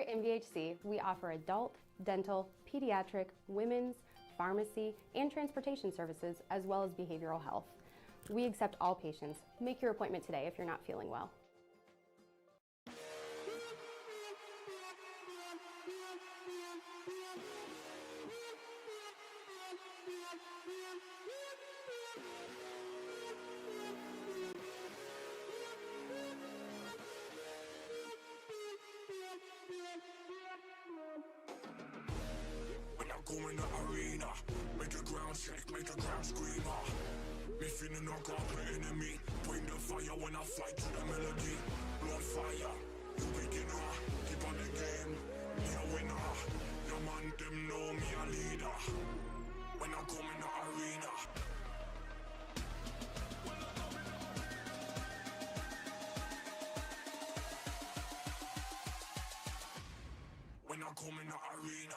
Here at MVHC, we offer adult, dental, pediatric, women's, pharmacy, and transportation services, as well as behavioral health. We accept all patients. Make your appointment today if you're not feeling well. When I go in the arena, make the ground shake, make the ground scream. Me feeling no God, the enemy. Bring the fire when I fight to the melody. Blood fire, you beginner. Keep on the game, me a winner. Your man, them know me a leader. When I come in the arena. When I come in the arena.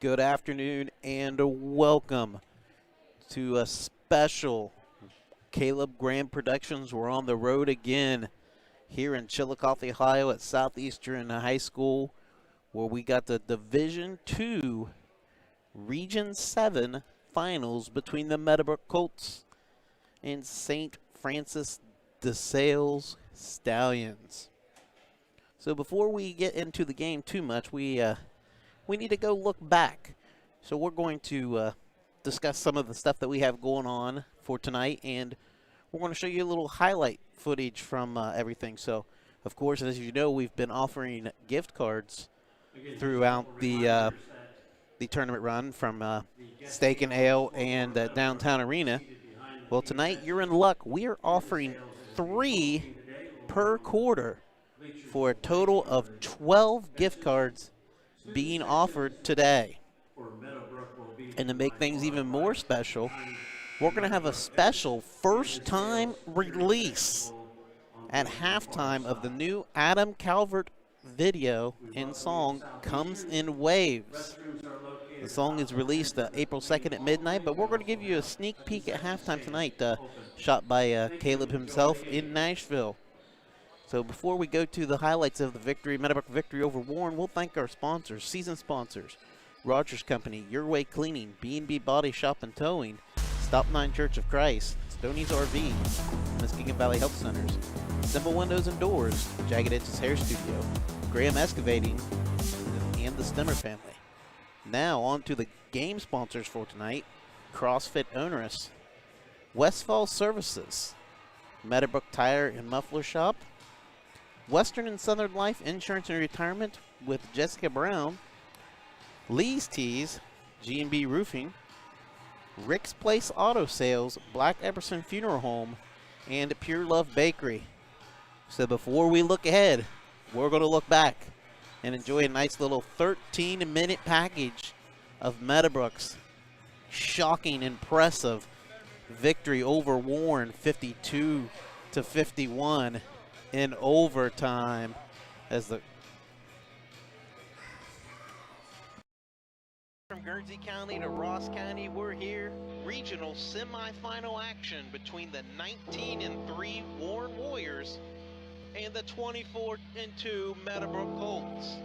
Good afternoon and welcome to a special Caleb Graham Productions. We're on the road again here in Chillicothe, Ohio at Southeastern High School, where we got the Division II Region 7 finals between the Meadowbrook Colts and St. Francis DeSales Stallions. So before we get into the game too much, we need to go look back. So we're going to discuss some of the stuff that we have going on for tonight, and we're going to show you a little highlight footage from everything. So, of course, as you know, we've been offering gift cards throughout the tournament run from Steak and Ale and Downtown Arena. Well, tonight you're in luck. We are offering 3 per quarter for a total of 12 gift cards being offered today. And to make things even more special, we're going to have a special first-time release at halftime of the new Adam Calvert video and song, Comes in Waves. The song is released April 2nd at midnight, but we're going to give you a sneak peek at halftime tonight, shot by Caleb himself in Nashville. So before we go to the highlights of the victory, Meadowbrook victory over Warren, we'll thank our sponsors, season sponsors, Rogers Company, Your Way Cleaning, B&B Body Shop and Towing, Stop 9 Church of Christ, Stoney's RV, Muskegon Valley Health Centers, Simple Windows and Doors, Jagged Edges Hair Studio, Graham Excavating, and the Stemmer family. Now on to the game sponsors for tonight, CrossFit Onerous, Westfall Services, Meadowbrook Tire and Muffler Shop, Western and Southern Life Insurance and Retirement with Jessica Brown, Lee's Tees, G&B Roofing, Rick's Place Auto Sales, Black Epperson Funeral Home, and Pure Love Bakery. So before we look ahead, we're going to look back and enjoy a nice little 13-minute package of Meadowbrook's shocking, impressive victory over Warren, 52-51 in overtime, as the from Guernsey County to Ross County, we're here. Regional semifinal action between the 19-3 Warren Warriors and the 24-2 Meadowbrook Colts.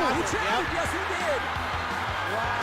He traveled. Yes, he did. Wow.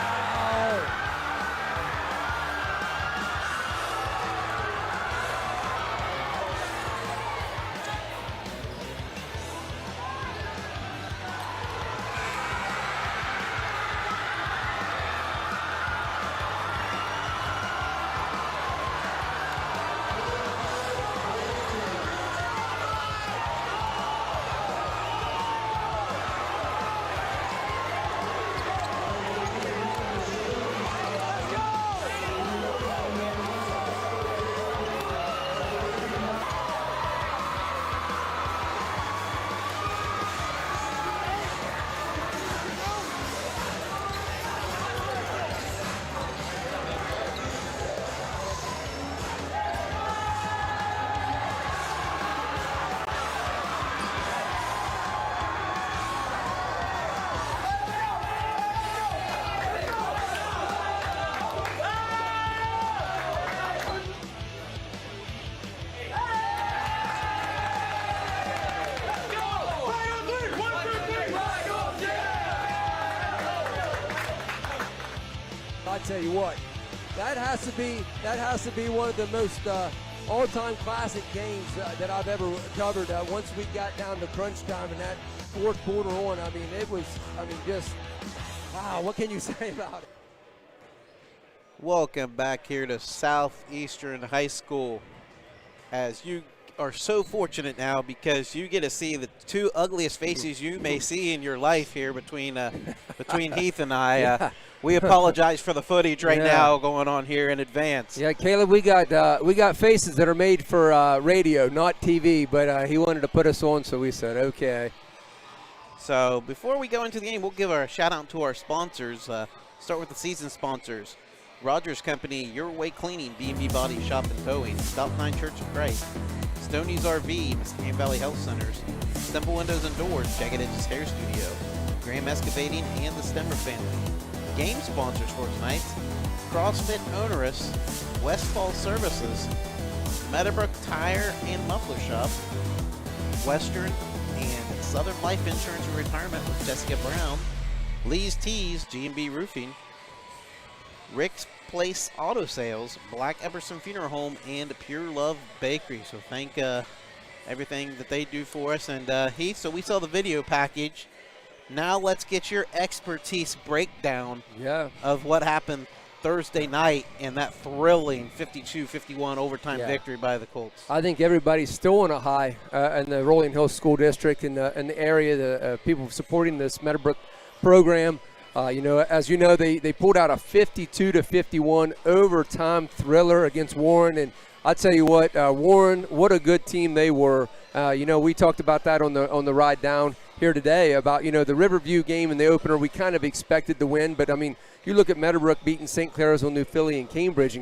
I tell you what, that has to be one of the most all-time classic games that I've ever covered. Once we got down to crunch time and that fourth quarter on, I mean, it was, just wow. What can you say about it? Welcome back here to Southeastern High School, as you are so fortunate now because you get to see the two ugliest faces you may see in your life here between Heath and I. Yeah. We apologize for the footage right now going on here in advance. Yeah, Caleb, we got faces that are made for radio, not TV, but he wanted to put us on, so we said okay. So before we go into the game, we'll give our shout out to our sponsors. Start with the season sponsors. Rogers Company, Your Way Cleaning, B&B Body Shop and Towing, Stop 9 Church of Christ, Stoney's RV, Muscatine Valley Health Centers, Stemple Windows and Doors, Jagged Edges Hair Studio, Graham Excavating, and the Stemmer family. Game sponsors for tonight: CrossFit Onerous, Westfall Services, Meadowbrook Tire and Muffler Shop, Western and Southern Life Insurance and Retirement with Jessica Brown, Lee's Tees, G&B Roofing, Rick's Place Auto Sales, Black Epperson Funeral Home, and Pure Love Bakery. So thank everything that they do for us. And Heath, so we saw the video package. Now let's get your expertise breakdown of what happened Thursday night in that thrilling 52-51 overtime victory by the Colts. I think everybody's still on a high in the Rolling Hills School District in the area, the people supporting this Meadowbrook program. As you know, they pulled out a 52-51 overtime thriller against Warren, and I tell you what, Warren, what a good team they were. We talked about that on the ride down here today about, the Riverview game in the opener. We kind of expected to win, but, you look at Meadowbrook beating St. Clairsville, New Philly, and Cambridge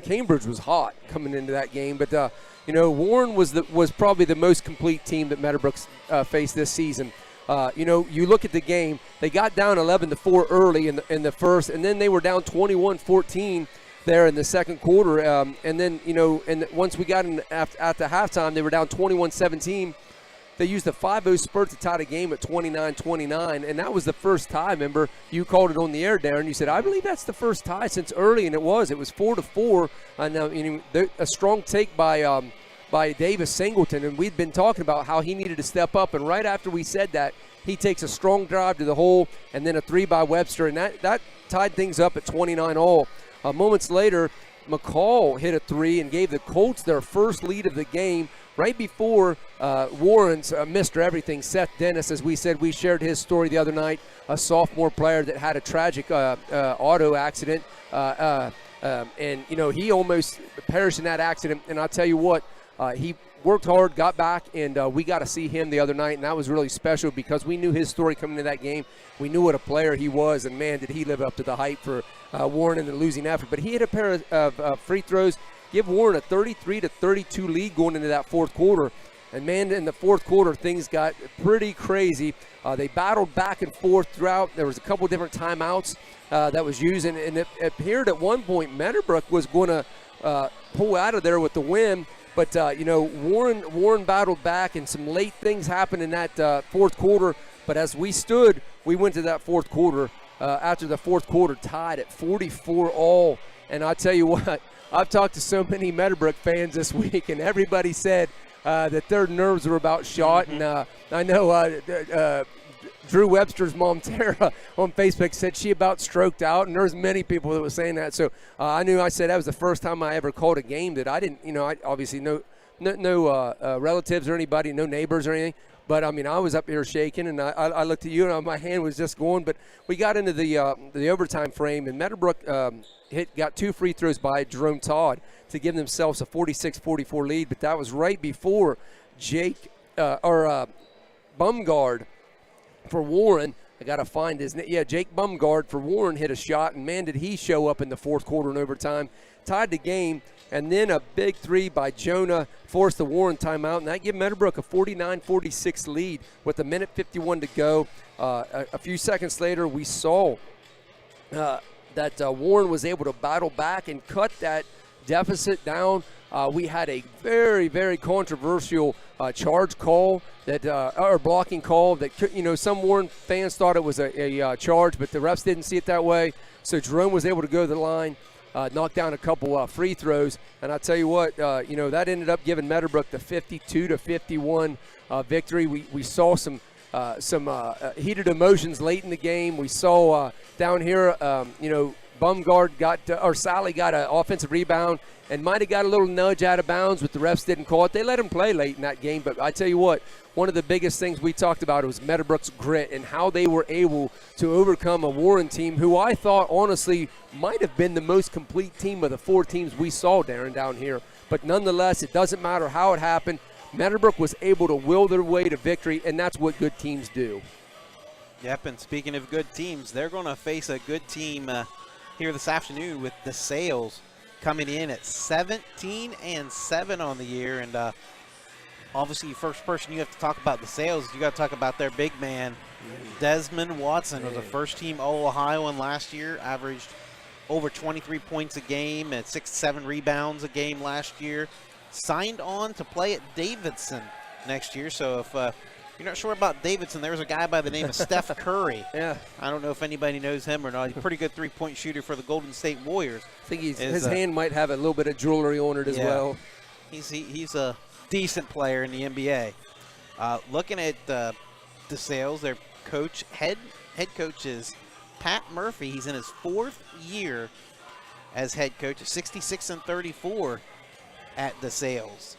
was hot coming into that game. But, Warren was probably the most complete team that Meadowbrook's faced this season. You look at the game, they got down 11-4 early in the first, and then they were down 21-14 there in the second quarter. And then, and once we got in at the halftime, they were down 21-17. They used a 5-0 spurt to tie the game at 29-29, and that was the first tie. Remember, you called it on the air, Darren. You said, I believe that's the first tie since early, and it was. It was 4-4. A strong take by Davis Singleton, and we'd been talking about how he needed to step up, and right after we said that, he takes a strong drive to the hole and then a 3 by Webster, and that tied things up at 29 all. Moments later, McCall hit a 3 and gave the Colts their first lead of the game right before Warren's Mr. Everything, Seth Dennis. As we said, we shared his story the other night, a sophomore player that had a tragic auto accident, and he almost perished in that accident. And I'll tell you what, he worked hard, got back, and we got to see him the other night, and that was really special because we knew his story coming into that game. We knew what a player he was, and man, did he live up to the hype for Warren in the losing effort. But he hit a pair of free throws, give Warren a 33-32 lead going into that fourth quarter. And man, in the fourth quarter, things got pretty crazy. They battled back and forth throughout. There was a couple different timeouts that was used, and it appeared at one point Meadowbrook was going to pull out of there with the win. But, Warren battled back, and some late things happened in that fourth quarter. But as we stood we went to that fourth quarter. After the fourth quarter, tied at 44-all. And I tell you what, I've talked to so many Meadowbrook fans this week, and everybody said that their nerves were about shot. And I know Drew Webster's mom, Tara, on Facebook said she about stroked out, and there's many people that were saying that. So I said that was the first time I ever called a game that I didn't, I obviously no relatives or anybody, no neighbors or anything. But, I mean, I was up here shaking, and I looked at you, and my hand was just going. But we got into the overtime frame, and Meadowbrook got 2 free throws by Jerome Todd to give themselves a 46-44 lead. But that was right before Jake Bumgard for Warren. I got to find his name. Yeah, Jake Bumgard for Warren hit a shot, and, man, did he show up in the fourth quarter in overtime. Tied the game. And then a big 3 by Jonah forced the Warren timeout, and that gave Meadowbrook a 49-46 lead with 1:51 to go. A few seconds later, we saw that Warren was able to battle back and cut that deficit down. We had a very, very controversial charge call or blocking call that some Warren fans thought it was a charge, but the refs didn't see it that way. So Jerome was able to go to the line. Knocked down a couple free throws, and I tell you what, that ended up giving Meadowbrook the 52-51 victory. We saw some heated emotions late in the game. We saw down here, Bumgard Sally got an offensive rebound and might have got a little nudge out of bounds, but the refs didn't call it. They let him play late in that game, but I tell you what, one of the biggest things we talked about was Meadowbrook's grit and how they were able to overcome a Warren team who I thought honestly might have been the most complete team of the 4 teams we saw, Darren, down here. But nonetheless, it doesn't matter how it happened. Meadowbrook was able to will their way to victory, and that's what good teams do. Yep, and speaking of good teams, they're going to face a good team here this afternoon with DeSales coming in at 17-7 on the year. And obviously, first person you have to talk about DeSales, you got to talk about their big man, Desmond Watson. Was a first-team All-Ohioan last year, averaged over 23 points a game and 6-7 rebounds a game last year. Signed on to play at Davidson next year. So if you're not sure about Davidson, there's a guy by the name of Steph Curry. Yeah. I don't know if anybody knows him or not. He's a pretty good three-point shooter for the Golden State Warriors. I think his hand might have a little bit of jewelry on it as well. He's a decent player in the NBA. Looking at DeSales, their head coach is Pat Murphy. He's in his 4th year as head coach, 66-34 at DeSales.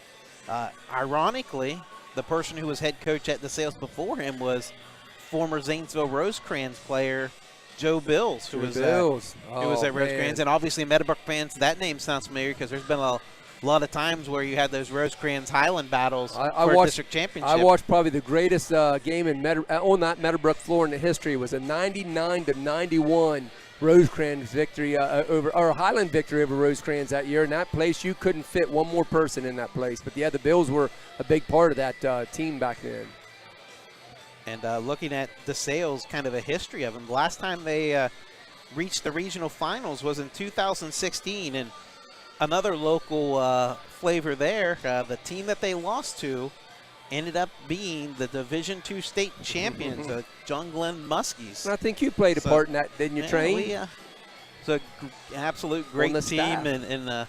Ironically, the person who was head coach at DeSales before him was former Zanesville Rosecrans player Joe Bills, who was at Rosecrans. And obviously, Meadowbrook fans, that name sounds familiar because there's been a lot of times where you had those Rosecrans Highland battles for a district championship. I watched probably the greatest game on that Meadowbrook floor in the history. It was a 99-91 Rosecrans victory or Highland victory over Rosecrans that year. In that place, you couldn't fit one more person in that place. But yeah, the Bills were a big part of that team back then. And looking at DeSales, kind of a history of them. The last time they reached the regional finals was in 2016, and another local flavor there. The team that they lost to ended up being the Division II state champions, John Glenn Muskies. I think you played a part in that, didn't you, Train? It's an absolute great team and a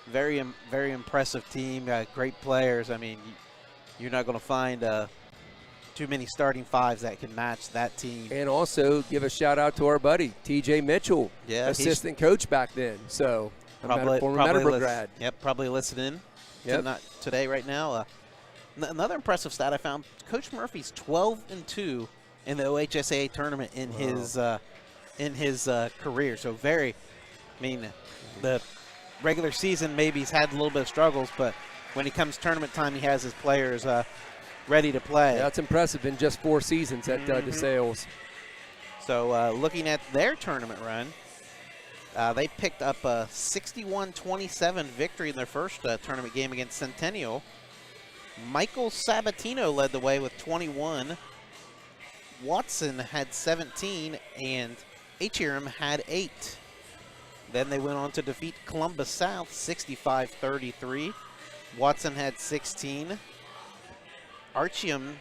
very, very impressive team. Great players. I mean, you're not going to find too many starting fives that can match that team. And also give a shout out to our buddy TJ Mitchell, assistant coach back then. So former Meadowbrook grad. Yep, probably listening. Not today, right now. Another impressive stat I found: Coach Murphy's 12-2 in the OHSAA tournament in his career. So the regular season maybe he's had a little bit of struggles, but when it comes tournament time, he has his players ready to play. Yeah, that's impressive in just 4 seasons at DeSales. So looking at their tournament run, they picked up a 61-27 victory in their first tournament game against Centennial. Michael Sabatino led the way with 21. Watson had 17, and Acherum had 8. Then they went on to defeat Columbus South 65-33. Watson had 16. Archeum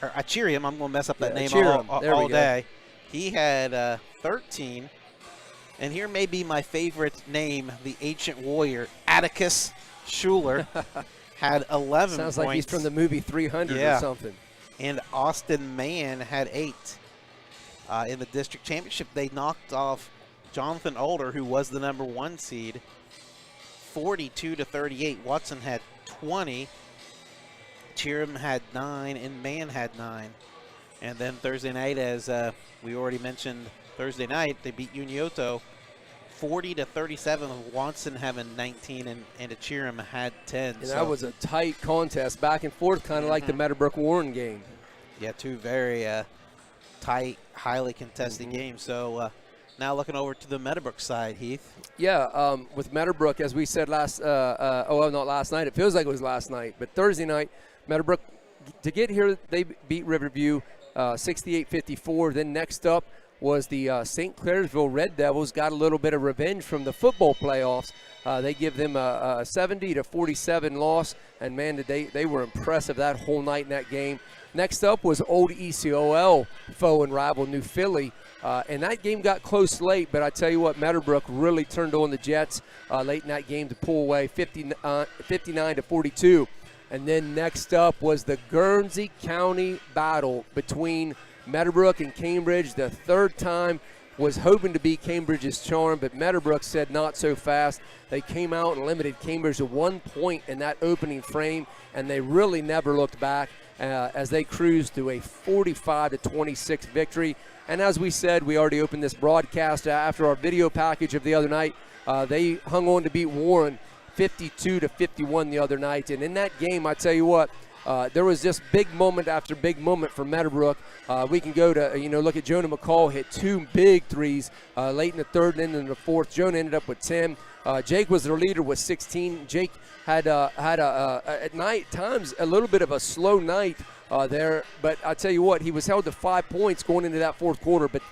or Achirium, I'm going to mess up that name Achirium. all day. He had 13. And here may be my favorite name, the ancient warrior, Atticus Schuler, had 11 Sounds points. like he's from the movie 300 or something. And Austin Mann had 8. In the district championship, they knocked off Jonathan Older, who was the number 1 seed, 42-38. Watson had 20. Cheerham had 9, and Mann had 9. And then Thursday night, as we already mentioned, Thursday night, they beat Unioto 40-37, with Watson having 19 and Cheerham had 10. And that was a tight contest, back and forth, kind of like the Meadowbrook-Warren game. Yeah, 2 very tight, highly contested games. So now looking over to the Meadowbrook side, Heath. Yeah, with Meadowbrook, as we said not last night. It feels like it was last night, but Thursday night, Meadowbrook, to get here, they beat Riverview 68-54. Then next up was the St. Clairsville Red Devils. Got a little bit of revenge from the football playoffs. They give them a 70-47 loss, and man, they were impressive that whole night in that game. Next up was old ECOL foe and rival New Philly, and that game got close late, but I tell you what, Meadowbrook really turned on the Jets late in that game to pull away 59-42. And then next up was the Guernsey County battle between Meadowbrook and Cambridge. The third time was hoping to beat Cambridge's charm, but Meadowbrook said not so fast. They came out and limited Cambridge to 1 point in that opening frame, and they really never looked back as they cruised to a 45-26 victory. And as we said, we already opened this broadcast after our video package of the other night. They hung on to beat Warren 52-51 the other night. And in that game, I tell you what, there was just big moment after big moment for Meadowbrook. We can go to, look at Jonah McCall hit 2 big threes late in the third and in the fourth. Jonah ended up with 10. Jake was their leader with 16. Jake had at night times a little bit of a slow night there, but I tell you what, he was held to 5 points going into that fourth quarter. But,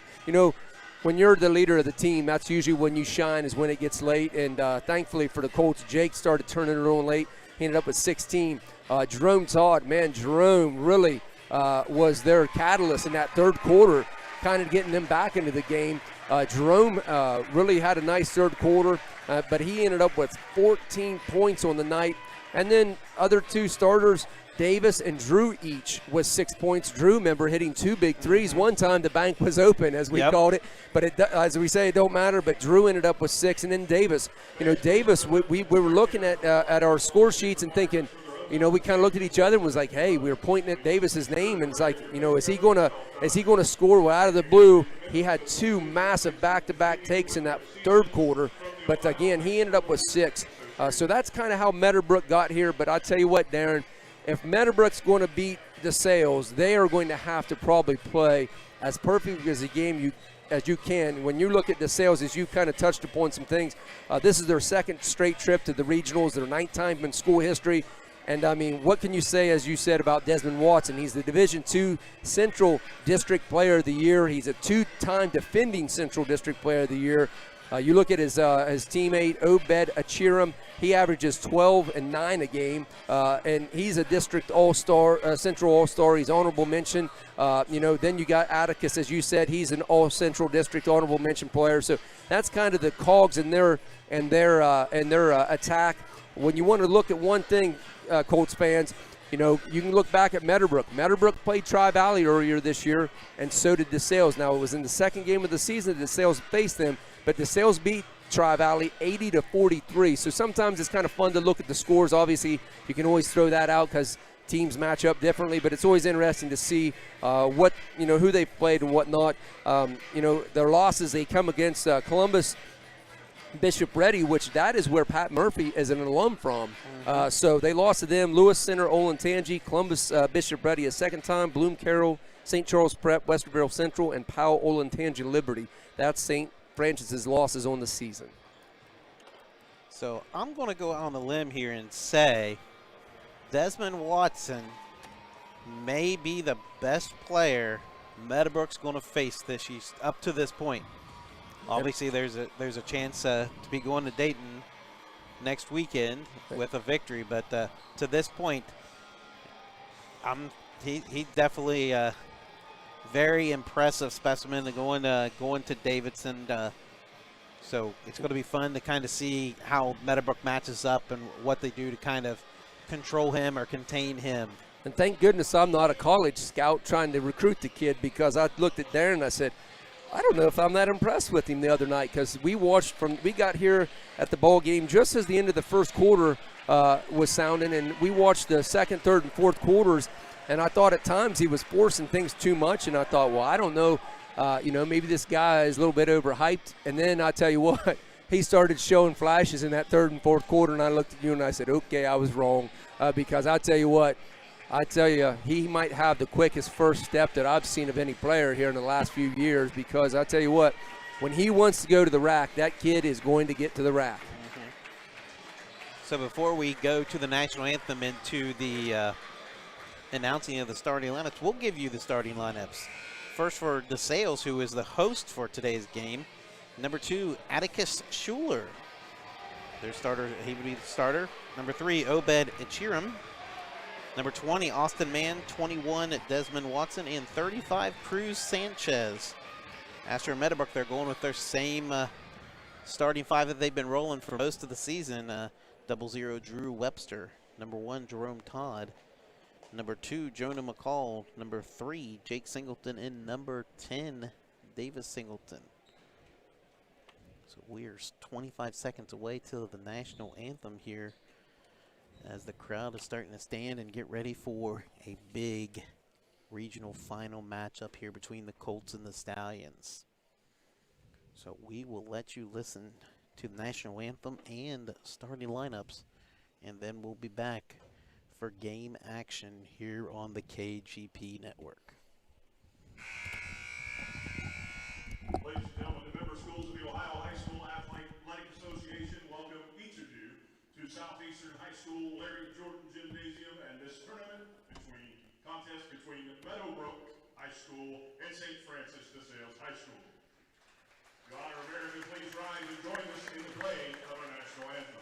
when you're the leader of the team, that's usually when you shine, is when it gets late. And thankfully for the Colts, Jake started turning it on late. He ended up with 16. Jerome Todd, man, Jerome really was their catalyst in that third quarter, kind of getting them back into the game. Jerome really had a nice third quarter, but he ended up with 14 points on the night. And then other 2 starters, Davis and Drew, each with 6 points. Drew, remember, hitting 2 big threes. One time the bank was open, as we called it. But as we say, it don't matter. But Drew ended up with 6. And then Davis. Davis, we were looking at our score sheets and thinking, we kind of looked at each other and was like, hey, we were pointing at Davis's name. And it's like, is he going to score? Well, out of the blue, he had 2 massive back-to-back takes in that third quarter. But, again, he ended up with 6. So that's kind of how Meadowbrook got here. But I tell you what, Darren, if Meadowbrook's going to beat DeSales, they are going to have to probably play as perfect as a game as you can. When you look at DeSales, as you kind of touched upon some things, this is their 2nd straight trip to the regionals, their 9th time in school history. And, I mean, what can you say, as you said, about Desmond Watson? He's the Division II Central District Player of the Year. He's a 2-time defending Central District Player of the Year. You look at his teammate, Obed Achiram. He averages 12 and 9 a game, and he's a district all-star, Central all-star. He's honorable mention. Then you got Atticus, as you said. He's an all-Central district honorable mention player. So that's kind of the cogs in their attack. When you want to look at one thing, Colts fans, you can look back at Meadowbrook. Meadowbrook played Tri-Valley earlier this year, and so did DeSales. Now, it was in the second game of the season that DeSales faced them, but DeSales beat Tri-Valley 80-43. So sometimes it's kind of fun to look at the scores. Obviously, you can always throw that out because teams match up differently, but it's always interesting to see who they've played and whatnot. Their losses, they come against Columbus Bishop Ready, which that is where Pat Murphy is an alum from. So they lost to them. Lewis Center, Olentangy, Columbus Bishop Ready a second time, Bloom Carroll, St. Charles Prep, Westerville Central, and Powell Olentangy Liberty. That's St. Francis's losses on the season. So I'm going to go out on a limb here and say Desmond Watson may be the best player Meadowbrook's going to face up to this point. Obviously, there's a chance to be going to Dayton next weekend with a victory, but to this point, I'm he definitely very impressive specimen going to Davidson. So it's going to be fun to kind of see how Meadowbrook matches up and what they do to kind of control him or contain him. And thank goodness I'm not a college scout trying to recruit the kid, because I looked at Darren and I said, I don't know if I'm that impressed with him the other night, because we got here at the ball game just as the end of the first quarter was sounding, and we watched the second, third, and fourth quarters, and I thought at times he was forcing things too much, and I thought, well, I don't know, maybe this guy is a little bit overhyped. And then I tell you what, he started showing flashes in that third and fourth quarter, and I looked at you and I said, okay, I was wrong, because I tell you, he might have the quickest first step that I've seen of any player here in the last few years, because I tell you what, when he wants to go to the rack, that kid is going to get to the rack. Mm-hmm. So before we go to the national anthem and to the announcing of the starting lineups, we'll give you the starting lineups. First for DeSales, who is the host for today's game. Number 2, Atticus Schuler. Their starter, he would be the starter. Number 3, Obed Ichiram. Number 20, Austin Mann. 21, Desmond Watson. And 35, Cruz Sanchez. Astor Meadowbrook, they're going with their same starting 5 that they've been rolling for most of the season. 00, Drew Webster. Number 1, Jerome Todd. Number 2, Jonah McCall. Number 3, Jake Singleton. And number 10, Davis Singleton. So we're 25 seconds away till the national anthem here, as the crowd is starting to stand and get ready for a big regional final matchup here between the Colts and the Stallions. So we will let you listen to the national anthem and starting lineups, and then we'll be back for game action here on the KGP network. Ladies and gentlemen, the member schools of the Ohio High School Athletic Association welcome each of you to Southeastern High School Larry Jordan Gymnasium and this tournament contest between Meadowbrook High School and St. Francis DeSales High School. The honor of Mayor, please rise and join us in the playing of our national anthem.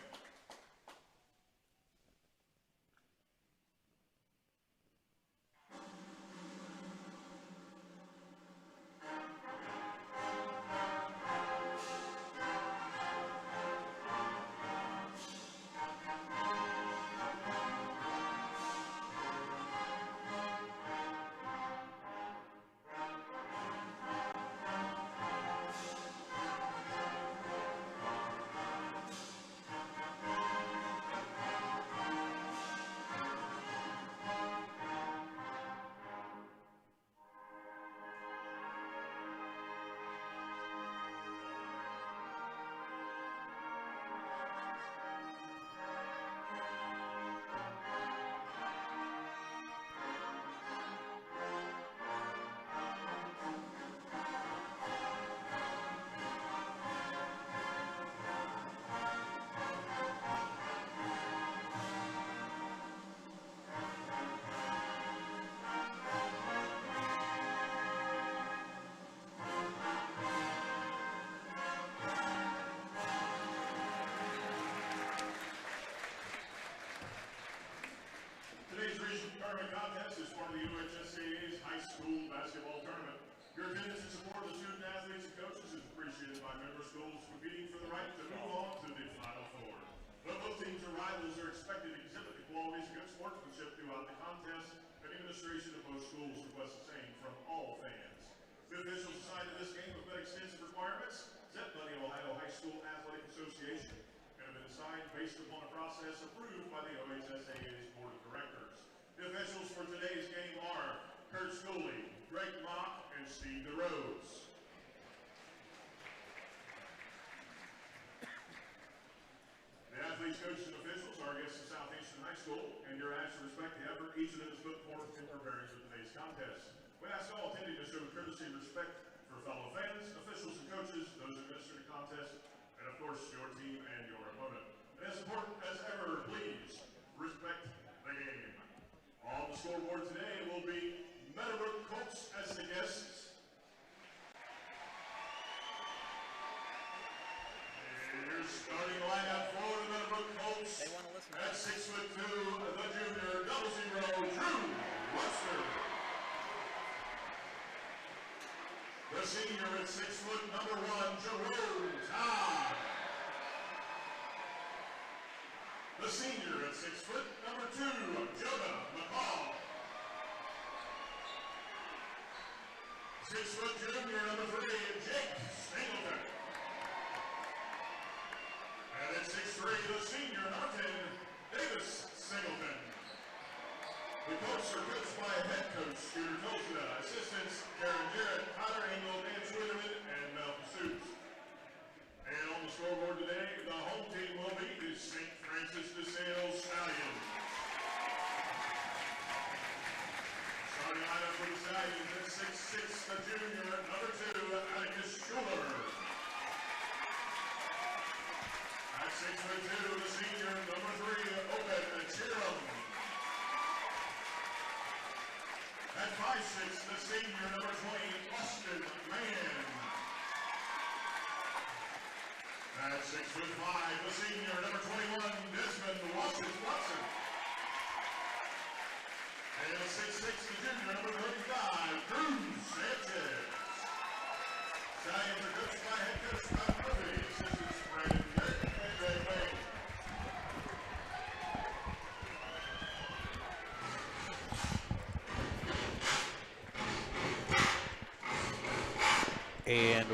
Contest is part of the OHSAA's high school basketball tournament. Your attendance and support of the student athletes and coaches is appreciated by member schools competing for the right to move on to the Final Four. Though both teams are rivals, they're expected to exhibit the qualities of good sportsmanship throughout the contest, and administration of both schools requests the same from all fans. The officials assigned to this game have met extensive requirements set by the Ohio High School Athletic Association and have been assigned based upon a process approved by the OHSAA's Board of Directors. The officials for today's game are Kurt Schooley, Greg Mock, and Steve DeRose. The athletes, coaches, and officials are guests of Southeastern High School, and you're asked to respect the effort each of them has put forth in preparing for today's contest. We ask all attending to show courtesy and respect for fellow fans, officials, and coaches, those administering the contest, and of course, your team and your opponent. And as important as ever, please respect the game. On the scoreboard today will be Meadowbrook Colts as the guests. Here's starting lineup for the Meadowbrook Colts. At 6'2", the junior, 00, Drew Webster. the senior at 6 foot, number 2, Jonah McCall. 6 foot junior, number 3, Jake Singleton. And at 6'3", the senior, number 10, Davis Singleton. The Colts are coached by head coach Scooter Tolsida, assistants Karen Jarrett, Tyler Engel, Dan Schwitterman, and Mel Pursuits. And on the scoreboard today, the home team will be the St. Francis DeSales Stallions. Starting lineup for the Stallions at 6'6", the junior, number 2, Atticus Schuler. At 6'2", the senior, number 3, Obed Chiram. At 5'6", the senior, number 20, Austin Mann. At 6'5", the senior, number 21, Desmond Watson. And at 6'6", the junior, number 35, Cruz Sanchez. Stallions are coached by head coach Scott Murphy, assistants Brandon Kirk and Greg Wayne. And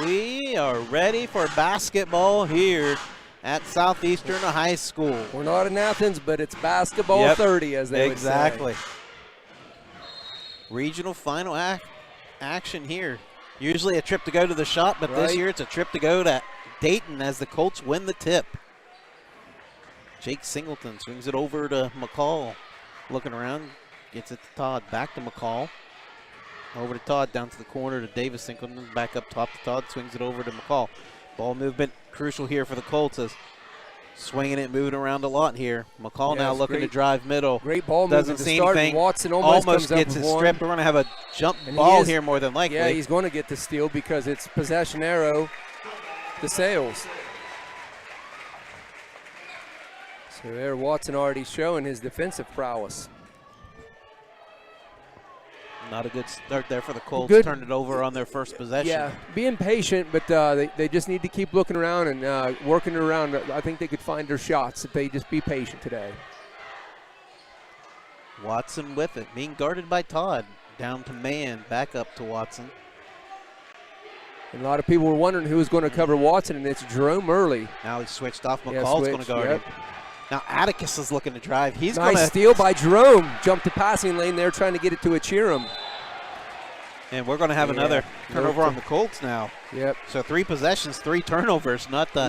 we are ready for basketball here at Southeastern High School. We're not in Athens, but it's basketball Yep. 30, as they would say. Exactly. Regional final action here. Usually a trip to go to the shop, but this Right. year it's a trip to go to Dayton as the Colts win the tip. Jake Singleton swings it over to McCall. Looking around, gets it to Todd. Back to McCall. Over to Todd, down to the corner to Davis Singleton. Back up top to Todd, swings it over to McCall. Ball movement crucial here for the Colts as swinging it, moving around a lot here. McCall now Yes, looking great- to drive middle. Great ball Doesn't movement to see start, and anything. Watson almost comes up gets with it one. stripped. We're going to have a jump And he ball is- here more than likely. Yeah, he's going to get the steal because it's possession arrow, DeSales. So there, Watson already showing his defensive prowess. Not a good start there for the Colts. Good. Turned it over on their first possession. Yeah, being patient, but they just need to keep looking around and working around. I think they could find their shots if they just be patient today. Watson with it, being guarded by Todd. Down to Mann, back up to Watson. And a lot of people were wondering who was going to cover Watson, and it's Jerome Early. Now he's switched off. Yeah, McCall's going to switch, guard yep. him. Now Atticus is looking to drive. He's going Nice to, steal by Jerome. Jumped the passing lane there, trying to get it to a Chiram. and we're going to have Yeah. another turnover on the Colts now. Yep. So 3 possessions, 3 turnovers. Not the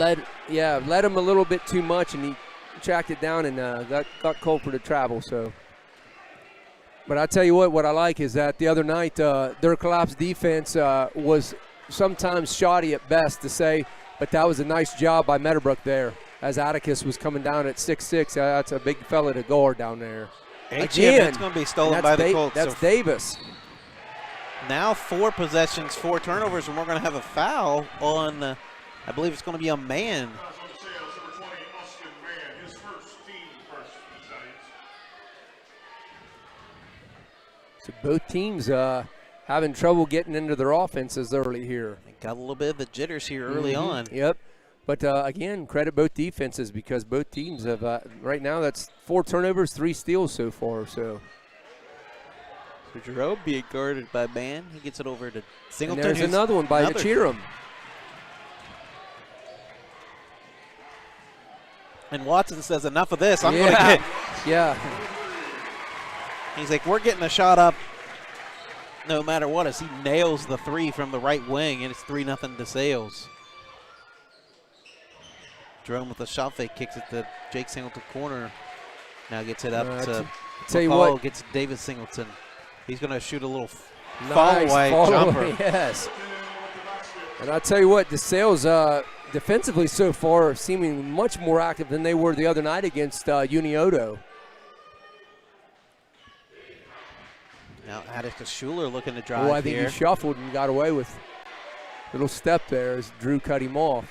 led him a little bit too much, and he tracked it down and got Culper to travel. So, but I tell you what I like is that the other night their collapse defense was sometimes shoddy at best to say, but that was a nice job by Meadowbrook there as Atticus was coming down at 6'6". That's a big fella to guard down there. Again, it's going to be stolen And by that's the Colts. That's So Davis. now 4 possessions, 4 turnovers, and we're going to have a foul on, I believe it's going to be a man. On the sales, number 20, Austin Mann, his first team first for the Stallions. So both teams having trouble getting into their offenses early here. Got a little bit of the jitters here early on. Yep. But again, credit both defenses because both teams have, right now, that's 4 turnovers, 3 steals so far. So Jerome being guarded by Mann. He gets it over to and Singleton. there's who's another one by Chiram. And Watson says, enough of this. I'm Yeah. going to get. Yeah. He's like, we're getting a shot up no matter what, as he nails the 3 from the right wing, and it's 3-0 DeSales. Jerome with a shot fake kicks it to Jake Singleton corner. Now gets it up to tell you McCall, what. gets Davis Singleton. He's going to shoot a little Nice fall-away follow jumper. away, yes. And I tell you what, DeSales defensively so far seeming much more active than they were the other night against Unioto. Now Atticus Schuler looking to drive Oh, I think here. he shuffled and got away with a little step there as Drew cut him off.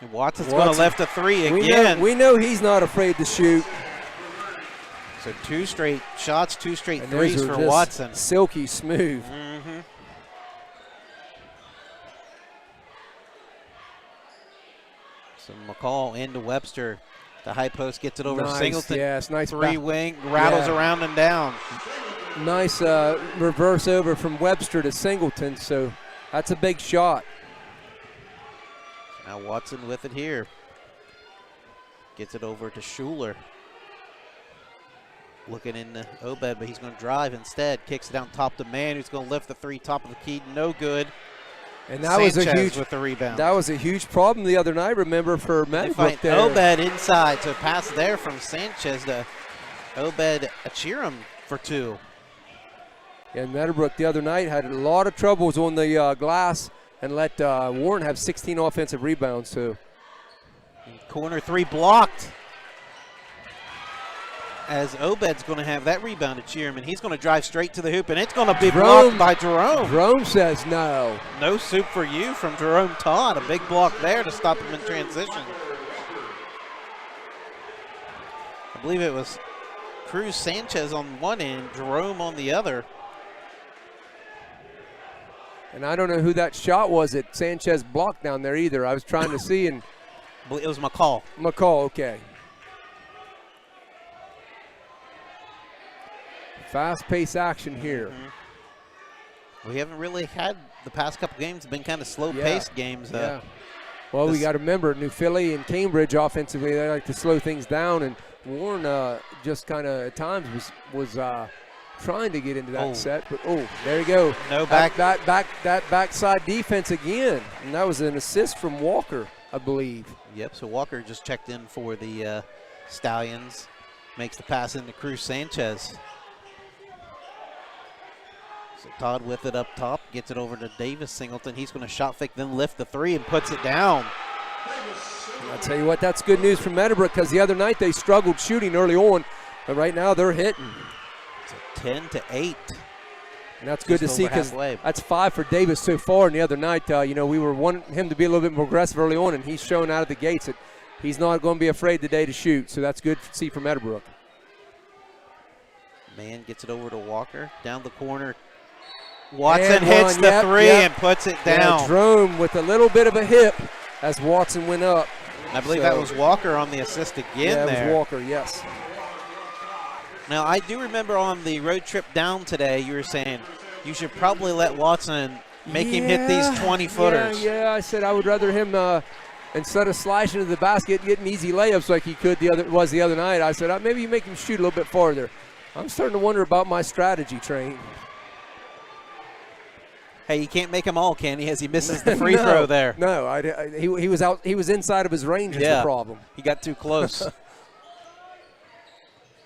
And Watson's going to lift a 3 again. We know he's not afraid to shoot. So 2 straight shots, 2 straight And those threes are for just Watson. silky smooth. So McCall into Webster. The high post gets it over to Nice, Singleton. yes, nice Three back. wing, rattles Yeah. around and down. Nice reverse over from Webster to Singleton, so that's a big shot. Now Watson with it here. Gets it over to Schuler. Looking into Obed, but he's going to drive instead. Kicks it down top to Mann, who's going to lift the three, top of the key, no good. And that was a Sanchez huge with the rebound. That was a huge problem the other night. Remember for They Meadowbrook find there. Obed inside, so pass there from Sanchez to Obed Achiram for two. And Meadowbrook the other night had a lot of troubles on the glass and let Warren have 16 offensive rebounds. So Corner three blocked. As Obed's going to have that rebound at Cheerman. He's going to drive straight to the hoop, and it's going to be blocked by Jerome. Jerome says no. No soup for you from Jerome Todd. A big block there to stop him in transition. I believe it was Cruz Sanchez on one end, Jerome on the other. And I don't know who that shot was that Sanchez blocked down there either. I was trying to see, and It was McCall. McCall, okay. Fast-paced action here. We haven't really had the past couple games, been kind of slow-paced games. Yeah. Well, we got to remember, New Philly and Cambridge offensively, they like to slow things down, and Warren just kind of at times was trying to get into that set, but there you go. No back. That backside defense again, and that was an assist from Walker, I believe. Yep, so Walker just checked in for the Stallions. Makes the pass into Cruz Sanchez. So Todd with it up top, gets it over to Davis Singleton. He's going to shot fake, then lift the three and puts it down. I'll tell you what, that's good news for Meadowbrook because the other night they struggled shooting early on, but right now they're hitting. It's a 10-8. And that's good to Just see over because halfway. that's 5 for Davis so far. And the other night, we were wanting him to be a little bit more aggressive early on, and he's showing out of the gates that he's not going to be afraid today to shoot. So that's good to see for Meadowbrook. Man gets it over to Walker, down the corner. Watson hits the three and puts it down. Yeah, Drome with a little bit of a hip as Watson went up. I believe that was Walker on the assist again there. Yeah, it was Walker, yes. Now, I do remember on the road trip down today, you were saying you should probably let Watson make him hit these 20-footers. Yeah, I said I would rather him, instead of slashing to the basket, getting easy layups like he could the other night, I said maybe you make him shoot a little bit farther. I'm starting to wonder about my strategy, Train. Hey, you can't make them all, can he, as he misses the free throw there. No, he was out. He was inside of his range is the problem. He got too close.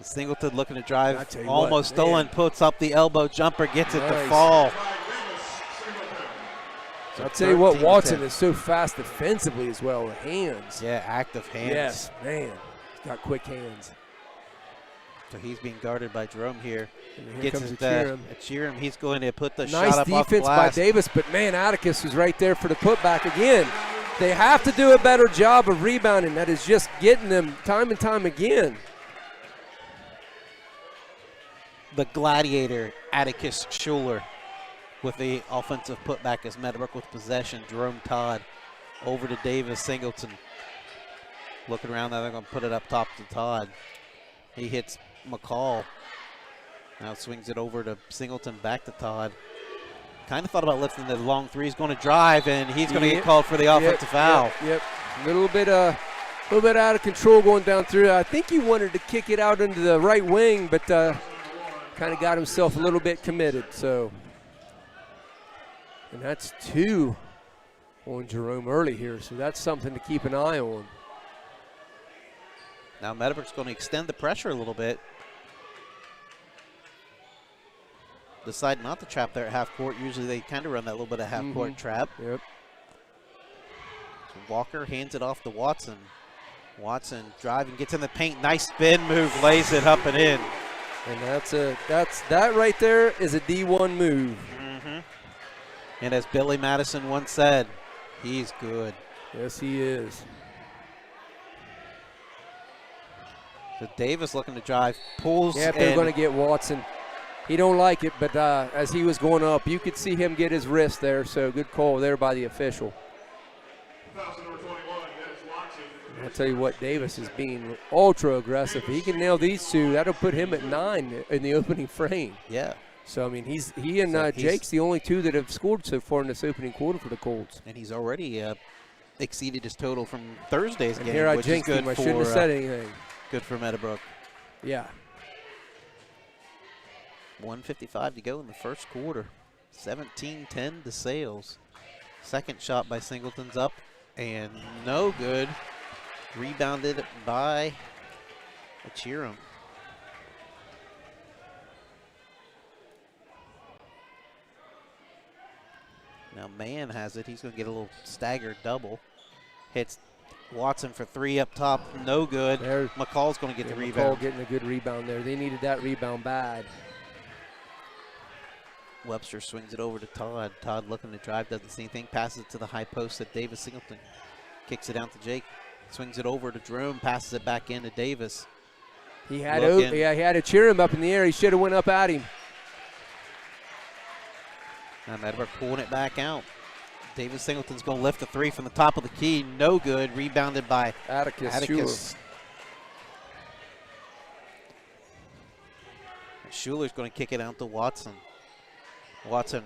Singleton looking to drive, almost what, stolen, man. puts up the elbow jumper, gets it to Nice. fall. So I'll tell you what, Watson is so fast defensively as well with hands. Yeah, active hands. Yes, man. He's got quick hands. So he's being guarded by Jerome here. And here Gets comes it Achiram. Achiram. He's going to put the Nice shot up off defense by glass. Davis, but man, Atticus was right there for the putback again. They have to do a better job of rebounding. That is just getting them time and time again. The gladiator, Atticus Schuler, with the offensive putback as Meadowbrook with possession. Jerome Todd over to Davis Singleton. Looking around now, they're going to put it up top to Todd. He hits McCall. Now swings it over to Singleton, back to Todd. Kind of thought about lifting the long three. He's going to drive, and he's going to get called for the offensive foul. Yep. A little bit out of control going down through. I think he wanted to kick it out into the right wing, but kind of got himself a little bit committed. So, and that's 2 on Jerome early here. So that's something to keep an eye on. Now Meadowbrook's going to extend the pressure a little bit. Decide not to trap there at half court. Usually they kind of run that little bit of half court trap. Yep. So Walker hands it off to Watson. Watson driving, gets in the paint. Nice spin move, lays it up and in. And that right there is a D1 move. And as Billy Madison once said, he's good. Yes, he is. So Davis looking to drive, pulls. Yeah, if they're going to get Watson. He don't like it, but as he was going up, you could see him get his wrist there. So good call there by the official. number 21, Dennis Watson. I'll tell you what, Davis is being ultra aggressive. If he can nail these two, that'll put him at 9 in the opening frame. Yeah. So, I mean, he and Jake's the only two that have scored so far in this opening quarter for the Colts. And he's already exceeded his total from Thursday's And game, here I which is jinxed good him. I for, shouldn't have said anything. good for Meadowbrook. Yeah. 1:55 to go in the first quarter. 17-10 DeSales. Second shot by Singleton's up and no good. Rebounded by Achiram. Now Mann has it. He's going to get a little staggered double. Hits Watson for 3 up top. No good. There, McCall's going to get the McCall rebound. getting a good rebound there. They needed that rebound bad. Webster swings it over to Todd. Todd looking to drive, doesn't see anything. Passes it to the high post at Davis Singleton. Kicks it out to Jake. Swings it over to Jerome. Passes it back into Davis. He had to cheer him up in the air. He should have went up at him. Now Meadowbrook pulling it back out. Davis Singleton's going to lift a 3 from the top of the key. No good. Rebounded by Atticus. Schuler's going to kick it out to Watson. Watson,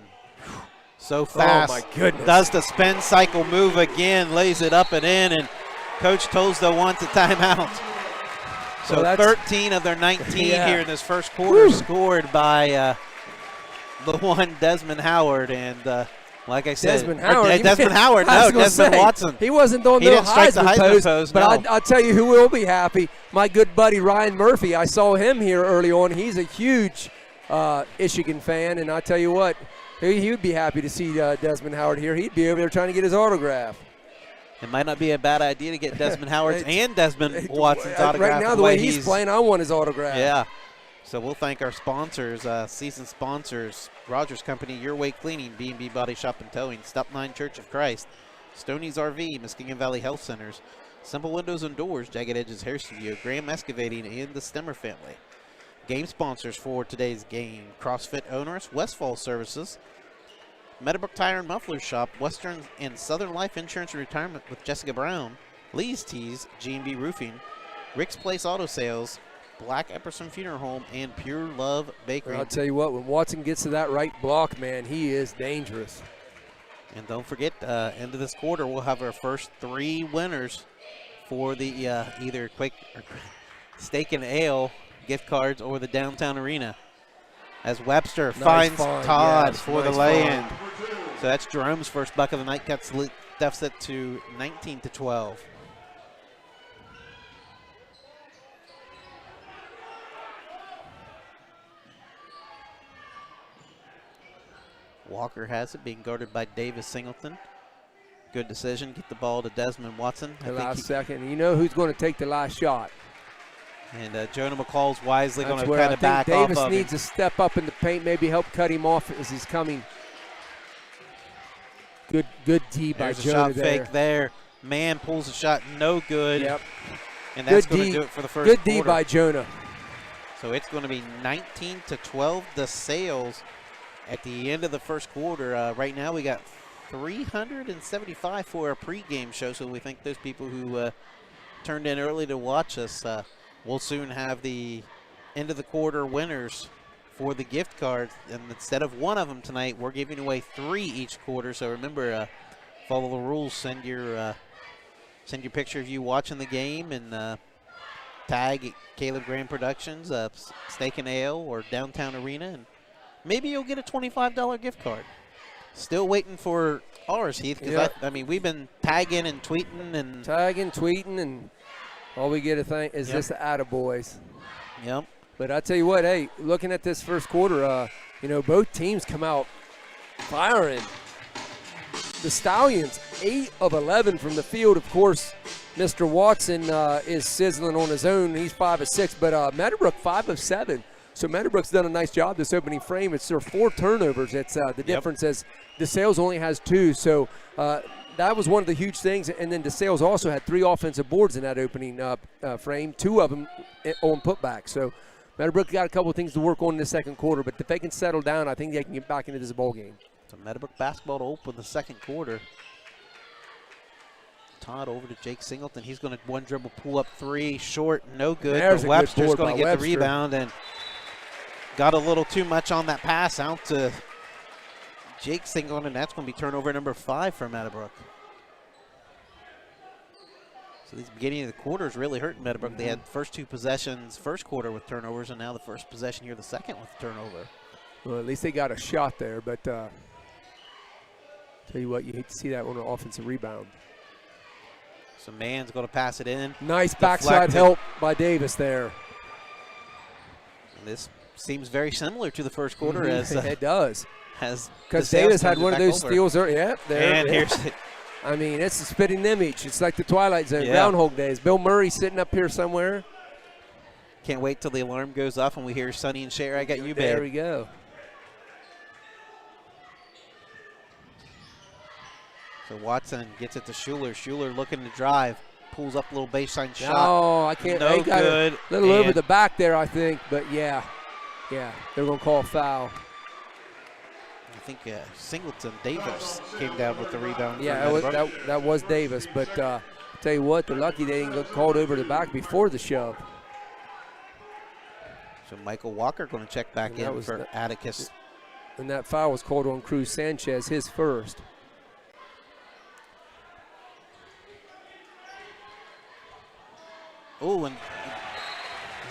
so fast. Oh, my goodness. Does the spin cycle move again, lays it up and in, and Coach Tosda wants a timeout. So well, 13 of their 19 yeah. here in this first quarter scored by the one Desmond Howard. And like I said, Desmond Howard. Desmond Howard, no, Desmond Watson. He wasn't on He no didn't strike the Heisman post, pose, but no. I'll tell you who will be happy. My good buddy Ryan Murphy. I saw him here early on. He's a huge Michigan fan, and I tell you what, he would be happy to see Desmond Howard here. He'd be over there trying to get his autograph. It might not be a bad idea to get Desmond Howard's and Desmond Watson's autograph. Right now, the way he's playing, I want his autograph. Yeah. So we'll thank our sponsors, season sponsors, Rogers Company, Your Way Cleaning, B&B Body Shop and Towing, Step 9 Church of Christ, Stoney's RV, Muskegon Valley Health Centers, Simple Windows and Doors, Jagged Edges Hair Studio, Graham Excavating, and the Stemmer family. Game sponsors for today's game: CrossFit Owners, Westfall Services, Meadowbrook Tire and Muffler Shop, Western and Southern Life Insurance and Retirement with Jessica Brown, Lee's Tees, G&B Roofing, Rick's Place Auto Sales, Black Epperson Funeral Home, and Pure Love Bakery. I'll tell you what, when Watson gets to that right block, man, he is dangerous. And don't forget, end of this quarter, we'll have our first 3 winners for the either Quick or Steak and Ale gift cards or the Downtown Arena. As Webster finds Todd for the lay-in. So that's Jerome's first buck of the night, cuts the deficit to 19-12. Walker has it, being guarded by Davis Singleton. Good decision. Get the ball to Desmond Watson. The last second. You know who's going to take the last shot. And Jonah McCall's wisely going to where kind of back Davis off of needs him. to step up in the paint, maybe help cut him off as he's coming. Good D by There's a Jonah shot there. fake there. Man pulls a shot, no good. Yep. And that's Good going to D. do it for the first Good quarter. D by Jonah. So it's going to be 19-12 DeSales at the end of the first quarter. Right now we got 375 for our pregame show, so we thank those people who turned in early to watch us. We'll soon have the end of the quarter winners for the gift cards, and instead of one of them tonight, we're giving away 3 each quarter. So remember, follow the rules. Send your picture of you watching the game and tag Caleb Grand Productions, Steak and Ale, or Downtown Arena, and maybe you'll get a $25 gift card. Still waiting for ours, Heath, because I mean, we've been tagging and tweeting and and all we get to thank is just the attaboys. Yep. But I tell you what, hey, looking at this first quarter, both teams come out firing. The Stallions, 8 of 11 from the field. Of course, Mr. Watson is sizzling on his own. He's 5 of 6, but Meadowbrook 5 of 7. So Meadowbrook's done a nice job this opening frame. It's their 4 turnovers. It's the difference is DeSales only has 2. So that was one of the huge things. And then DeSales also had 3 offensive boards in that opening frame, 2 of them on putback. So Meadowbrook got a couple of things to work on in the second quarter, but if they can settle down, I think they can get back into this ball game. So Meadowbrook basketball to open the second quarter. Todd over to Jake Singleton. He's going to one dribble pull up three, short, no good. There's But a good Webster's board going by to get Webster. the rebound and got a little too much on that pass out to Jake Singleton. That's going to be turnover number 5 for Meadowbrook. So these beginning of the quarter is really hurting Meadowbrook. They had first 2 possessions first quarter with turnovers, and now the first possession here the second with turnover. Well, at least they got a shot there, but tell you what, you hate to see that on an offensive rebound. So Mann's going to pass it in. Nice backside Deflected. help by Davis there. And this seems very similar to the first quarter as It does. as Because DeSales Davis had turns it one of back those over. steals. Yeah, there. And yeah. here's I mean, it's a spitting image. It's like the Twilight Zone, Yeah. Groundhog Days. Bill Murray sitting up here somewhere. can't wait till the alarm goes off and we hear Sonny and Cher, I got you, There babe. we go. So Watson gets it to Schuler. Schuler looking to drive. Pulls up a little baseline shot. Oh, I can't. No They got good. a little over And the back there, I think. But yeah, they're going to call a foul. I think Singleton Davis came down with the rebound. Yeah, for that was, Meadowbrook. that was Davis. But tell you what, they're lucky they didn't get called over the back before the shove. So Michael Walker going to check back And that in was for the- Atticus. And that foul was called on Cruz Sanchez, his first. Oh, and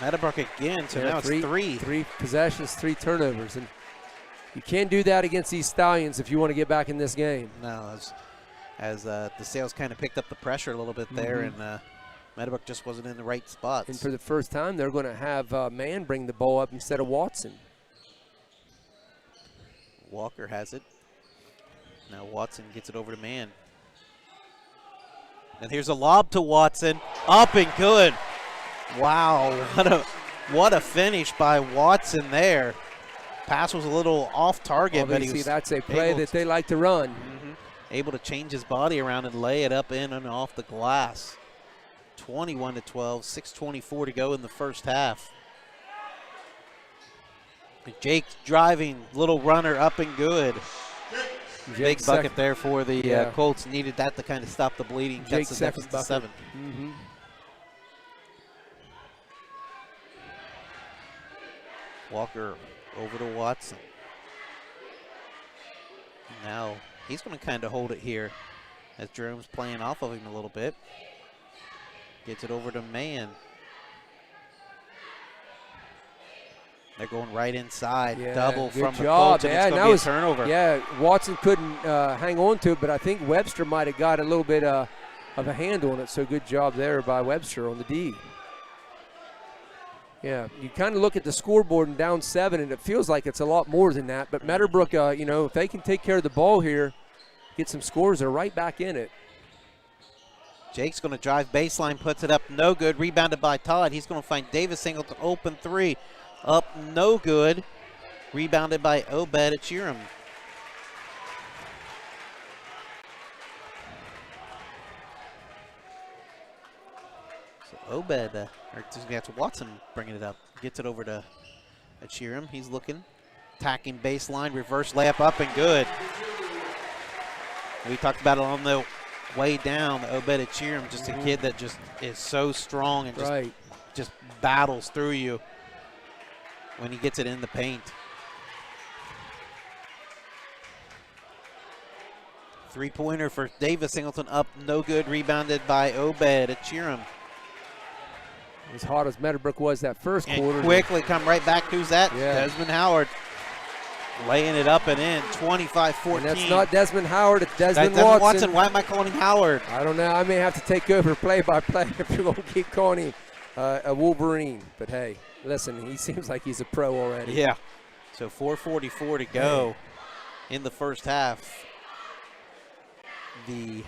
Meadowbrook again. So Yeah, now it's 3. 3 possessions, 3 turnovers. And you can't do that against these Stallions if you want to get back in this game. No, as DeSales kind of picked up the pressure a little bit there, and Meadowbrook just wasn't in the right spots. And for the first time, they're going to have Mann bring the ball up instead of Watson. Walker has it. Now Watson gets it over to Mann. And here's a lob to Watson. Up and good. Wow, what a finish by Watson there. Pass was a little off target, but he Obviously, was that's a play able that they like to run. able to change his body around and lay it up in and off the glass. 21-12, 6:24 to go in the first half. Jake driving, little runner up and good. Big bucket there for the Colts. Needed that to kind of stop the bleeding. Jake's Cuts the deficit to 7. Walker over to Watson. Now he's going to kind of hold it here as Jerome's playing off of him a little bit. Gets it over to Mann. They're going right inside. Yeah, Double good from the job. Colts, and Yeah, it's that going to be a was- turnover. Yeah, Watson couldn't hang on to it, but I think Webster might have got a little bit of a hand on it, so good job there by Webster on the D. Yeah, you kind of look at the scoreboard and down 7, and it feels like it's a lot more than that. But Meadowbrook, if they can take care of the ball here, get some scores, they're right back in it. Jake's going to drive baseline, puts it up, no good. Rebounded by Todd. He's going to find Davis Singleton open 3. Up, no good. Rebounded by Obed Achiram. So Obed, or excuse me, that's Watson bringing it up. Gets it over to Achiram. He's looking, attacking baseline, reverse layup up and good. We talked about it on the way down. Obed Achiram, just a kid that just is so strong and just battles through you when he gets it in the paint. Three-pointer for Davis Singleton up, no good. Rebounded by Obed Achiram. As hot as Meadowbrook was that first And quarter. quickly come right back. Who's that? Yeah. Desmond Howard laying it up and in, 25-14. And that's not Desmond Howard, it's Desmond Watson. Why am I calling him Howard? I don't know. I may have to take over play-by-play if you're going to keep calling him a Wolverine. But, hey, listen, he seems like he's a pro already. Yeah. So 4:44 to go in the first half. The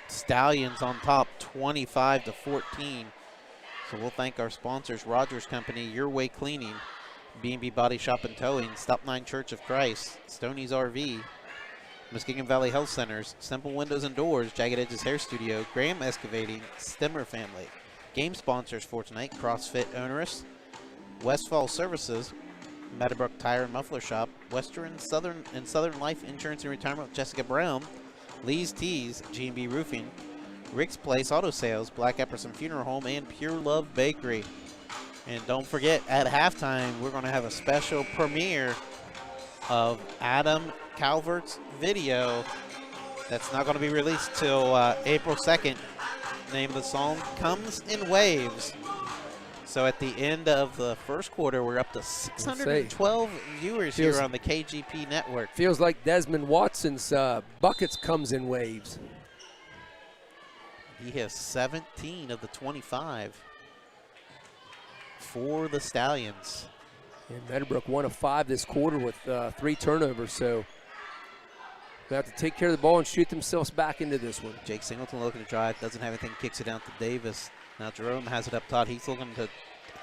Stallions on top, 25-14. So we'll thank our sponsors, Rogers Company, Your Way Cleaning, B&B Body Shop and Towing, Stop 9 Church of Christ, Stoney's RV, Muskegon Valley Health Centers, Simple Windows and Doors, Jagged Edges Hair Studio, Graham Excavating, Stemmer Family. Game sponsors for tonight, CrossFit Onerous, Westfall Services, Meadowbrook Tire and Muffler Shop, Western Southern Life Insurance and Retirement with Jessica Brown, Lee's Tees, G&B Roofing, Rick's Place Auto Sales, Black Epperson Funeral Home, and Pure Love Bakery. And don't forget, at halftime, we're going to have a special premiere of Adam Calvert's video that's not going to be released till April 2nd. The name of the song, Comes in Waves. So at the end of the first quarter, we're up to 612 viewers here on the KGP network. Feels like Desmond Watson's buckets comes in waves. He has 17 of the 25 for the Stallions. And Meadowbrook 1 of 5 this quarter with 3 turnovers, so they have to take care of the ball and shoot themselves back into this one. Jake Singleton looking to drive, doesn't have anything, kicks it out to Davis. Now Jerome has it up top. He's looking to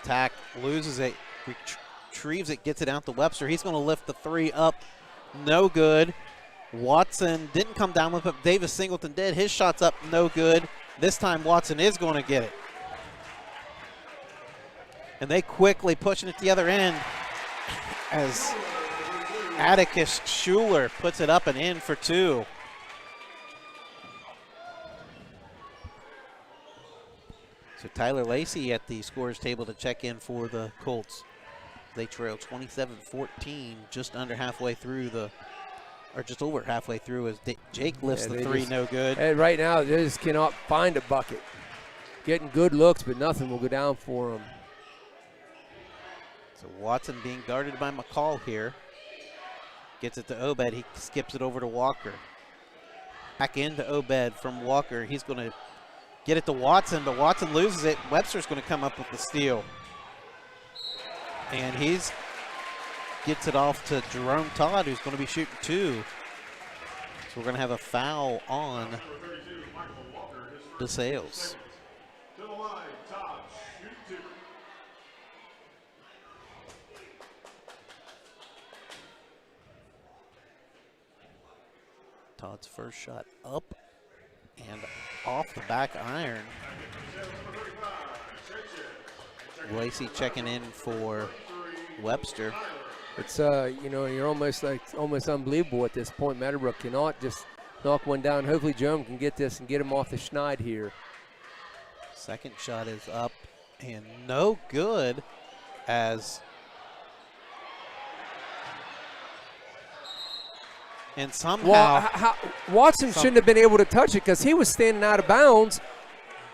attack, loses it, retrieves it, gets it out to Webster. He's going to lift the 3 up, no good. Watson didn't come down with it. Davis Singleton did. His shot's up, no good. This time Watson is going to get it. And they quickly pushing it to the other end as Atticus Schuler puts it up and in for 2. So Tyler Lacey at the scorers table to check in for the Colts. They trail 27-14, just under halfway through or just over halfway through as Jake lifts the 3, no good. And right now, they just cannot find a bucket. Getting good looks, but nothing will go down for them. So Watson being guarded by McCall here. Gets it to Obed. He skips it over to Walker. Back into Obed from Walker. He's going to get it to Watson, but Watson loses it. Webster's going to come up with the steal. And gets it off to Jerome Todd, who's going to be shooting 2. So we're going to have a foul on DeSales. To the line, Todd, shoot 2. Todd's first shot up and off the back iron. Lacey checking in for Webster. It's you're almost unbelievable at this point. Meadowbrook cannot just knock one down. Hopefully Jerome can get this and get him off the schneid here. Second shot is up and no good as and somehow Watson shouldn't have been able to touch it because he was standing out of bounds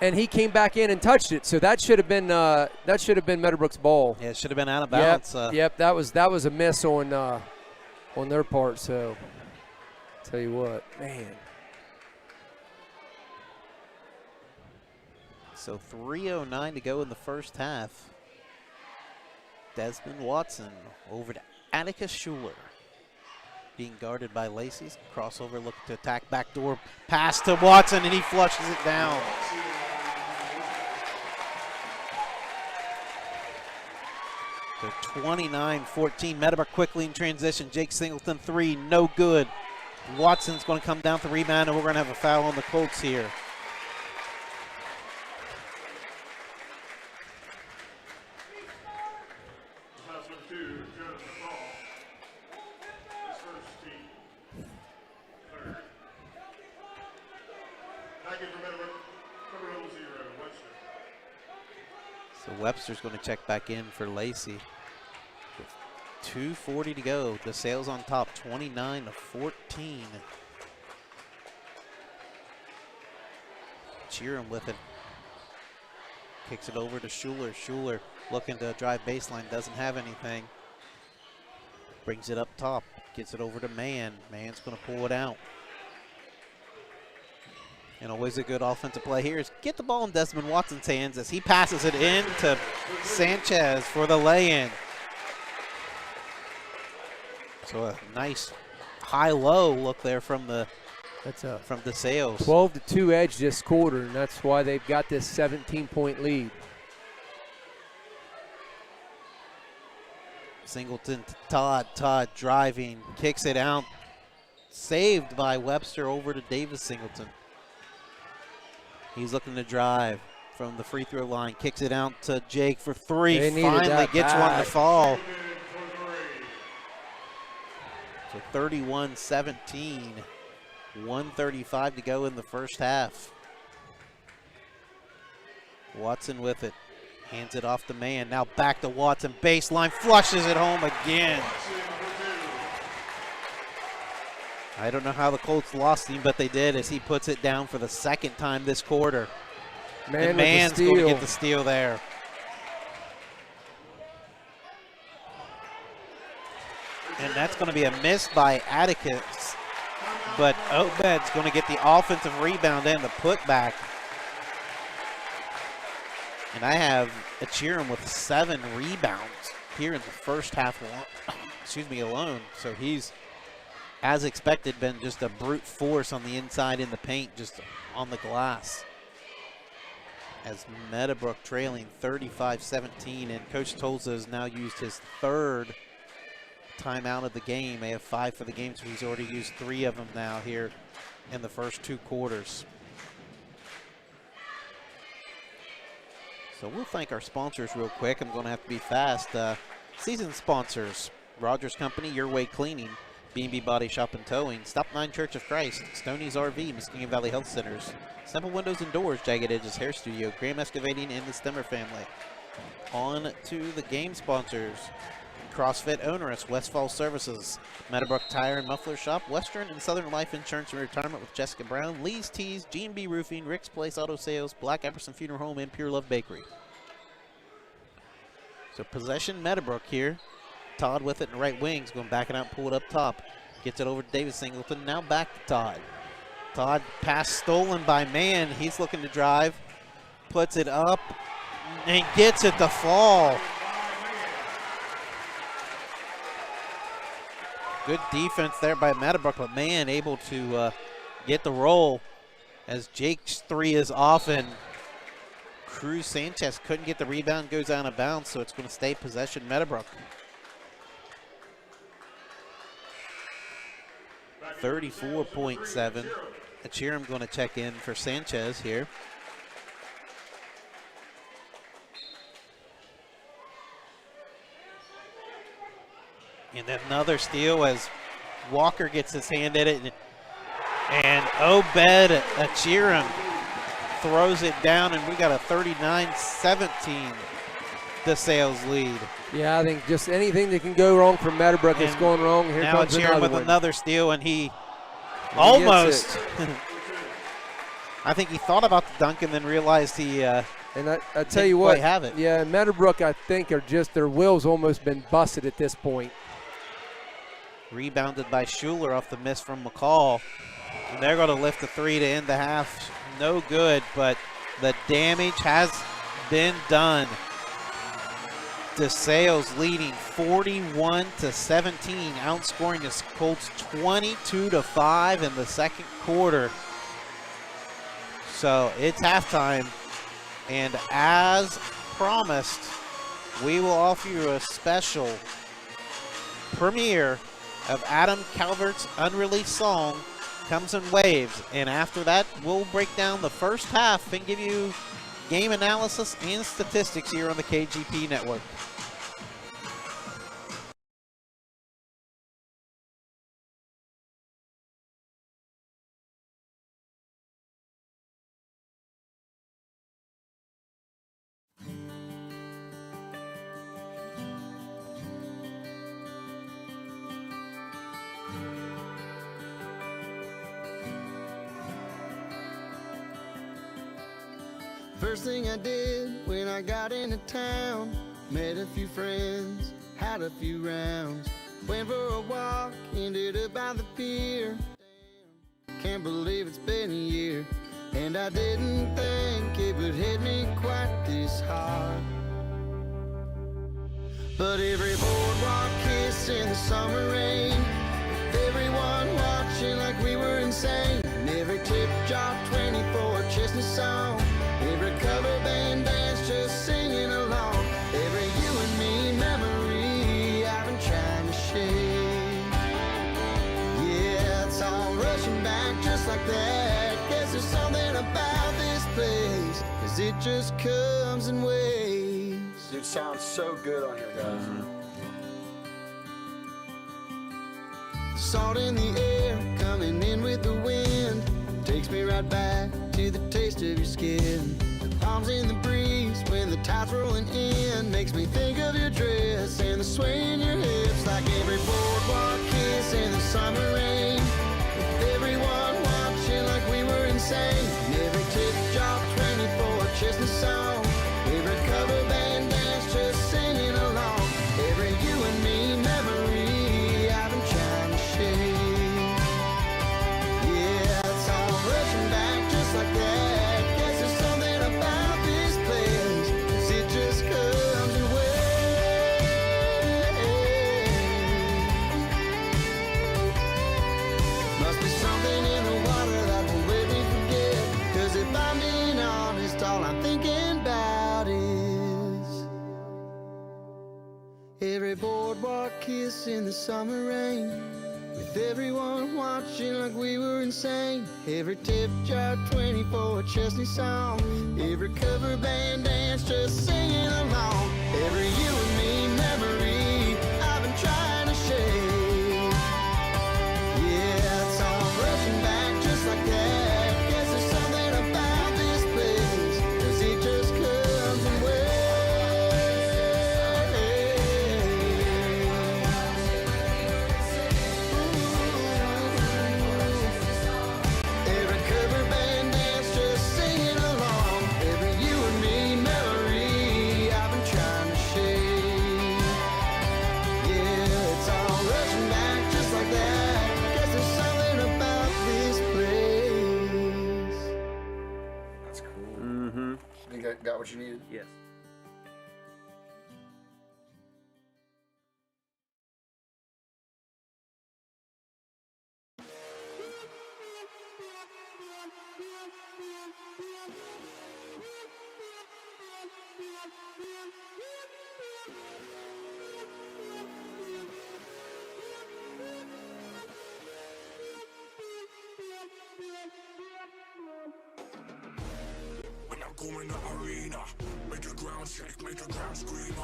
and he came back in and touched it. So that should have been Meadowbrook's ball. Yeah, it should have been out of bounds. Yep, that was a miss on their part. So tell you what, man. So 3:09 to go in the first half. Desmond Watson over to Atticus Schuler. Being guarded by Lacey's. Crossover looking to attack, backdoor pass to Watson, and he flushes it down. So 29-14, Meadowbrook quickly in transition. Jake Singleton 3, no good. Watson's going to come down to rebound, and we're going to have a foul on the Colts here. Webster's going to check back in for Lacey. With 2:40 to go. DeSales on top, 29-14. Cheerham with it. Kicks it over to Schuler. Schuler looking to drive baseline, doesn't have anything. Brings it up top, gets it over to Mann. Mann's going to pull it out. And always a good offensive play here is get the ball in Desmond Watson's hands as he passes it in to Sanchez for the lay-in. So a nice high-low look there from DeSales. 12-2 edge this quarter, and that's why they've got this 17-point lead. Singleton to Todd. Todd driving, kicks it out. Saved by Webster over to Davis Singleton. He's looking to drive from the free throw line. Kicks it out to Jake for 3. Finally gets one to fall. So 31-17. 1:35 to go in the first half. Watson with it. Hands it off to Mann. Now back to Watson. Baseline. Flushes it home again. I don't know how the Colts lost him, but they did as he puts it down for the second time this quarter. Man, and Mann's going to get the steal there. And that's going to be a miss by Atticus. But Obed's going to get the offensive rebound and the putback. And I have Achiram with 7 rebounds here in the first half alone. So he's, as expected, been just a brute force on the inside in the paint, just on the glass. As Meadowbrook trailing 35-17, and Coach Tolza has now used his 3rd timeout of the game. They have 5 for the game, so he's already used 3 of them now here in the first 2 quarters. So we'll thank our sponsors real quick. I'm going to have to be fast. Season sponsors: Rogers Company, Your Way Cleaning, B&B Body Shop and Towing, Stop 9 Church of Christ, Stoney's RV, Muskegon Valley Health Centers, Simple Windows and Doors, Jagged Edges Hair Studio, Graham Excavating, and the Stemmer family. On to the game sponsors: CrossFit Onerous, Westfall Services, Meadowbrook Tire and Muffler Shop, Western and Southern Life Insurance and Retirement with Jessica Brown, Lee's Teas, G&B Roofing, Rick's Place Auto Sales, Black Epperson Funeral Home, and Pure Love Bakery. So possession Meadowbrook here. Todd with it in the right wing. He's going back it out, pull it up top. Gets it over to David Singleton. Now back to Todd. Todd, pass stolen by Mann. He's looking to drive. Puts it up and gets it to fall. Good defense there by Meadowbrook, but Mann able to get the roll as Jake's 3 is off, and Cruz Sanchez couldn't get the rebound, goes out of bounds, so it's going to stay possession Meadowbrook. 34.7. Achiram going to check in for Sanchez here. And another steal as Walker gets his hand at it. And Obed Achiram throws it down, and we got a 39-17 DeSales lead. Yeah, I think just anything that can go wrong for Meadowbrook is going wrong. Here now comes Achiram with one. Another steal, and he almost. I think he thought about the dunk and then realized he and I tell you what, have it. Yeah, Meadowbrook, I think, are just, their will's almost been busted at this point. Rebounded by Schuler off the miss from McCall. And they're going to lift the 3 to end the half. No good, but the damage has been done. DeSales leading 41-17, outscoring the Colts 22-5 in the second quarter. So it's halftime, and as promised, we will offer you a special premiere of Adam Calvert's unreleased song, Comes in Waves. And after that, we'll break down the first half and give you game analysis and statistics here on the KGP Network. First thing I did when I got into town, met a few friends, had a few rounds, went for a walk, ended up by the pier. Can't believe it's been a year, and I didn't think it would hit me quite this hard. But every boardwalk kiss in the summer rain, everyone watching like we were insane, every tip drop 24 Chestnut song, every cover band dance just singing along, every you and me memory I've been trying to shake. Yeah, it's all rushing back just like that. Guess there's something about this place, 'cause it just comes in waves. It sounds so good on here, guys. Salt in the air, coming in with the wind, takes me right back to the taste of your skin. The palms in the breeze when the tide's rolling in, makes me think of your dress and the sway in your hips. Like every boardwalk kiss in the summer rain, with everyone watching like we were insane. And every tip drop 24 chestnut song, every cover band dance just singing along. Every you and me memory I've been trying to shake. Yeah, it's all rushing back just like that. Guess there's something about this place, 'cause it just comes in waves. Must be something in the water that will make me forget, 'cause if I'm being honest, all I'm thinking about is every boardwalk kiss in the summer rain, with everyone watching like we were insane. Every tip jar 24 chestnut song, every cover band dance just singing along. Every you and me memory I've been trying to shake. Yeah, it's all rushing back just like that. Guess there's something about this place, 'cause it just comes in waves. Every cover band dance just singing along. Every you and me memory I've been trying to shake. Yeah, it's all rushing back just like that. Guess there's something about this place. That's cool. Mm-hmm. You got what you needed? Yes. When I go in the arena, make the ground shake, make the ground scream.